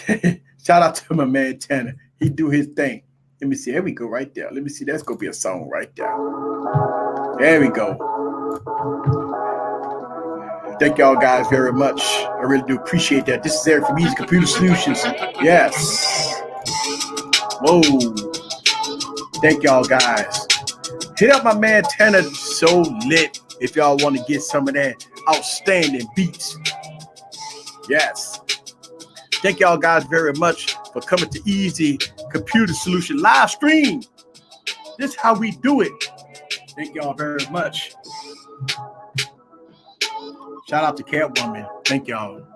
S1: it. Shout out to my man Tanner. He do his thing. Let me see. There we go right there. Let me see. That's going to be a song right there. There we go. Thank y'all guys very much. I really do appreciate that. This is Eric from Easy Computer Solutions. Yes. Whoa. Thank y'all guys. Hit up my man Tanner So Lit if y'all want to get some of that outstanding beats. Yes. Thank y'all guys very much for coming to Easy Computer Solution live stream. This is how we do it. Thank y'all very much. Shout out to Catwoman. Thank y'all.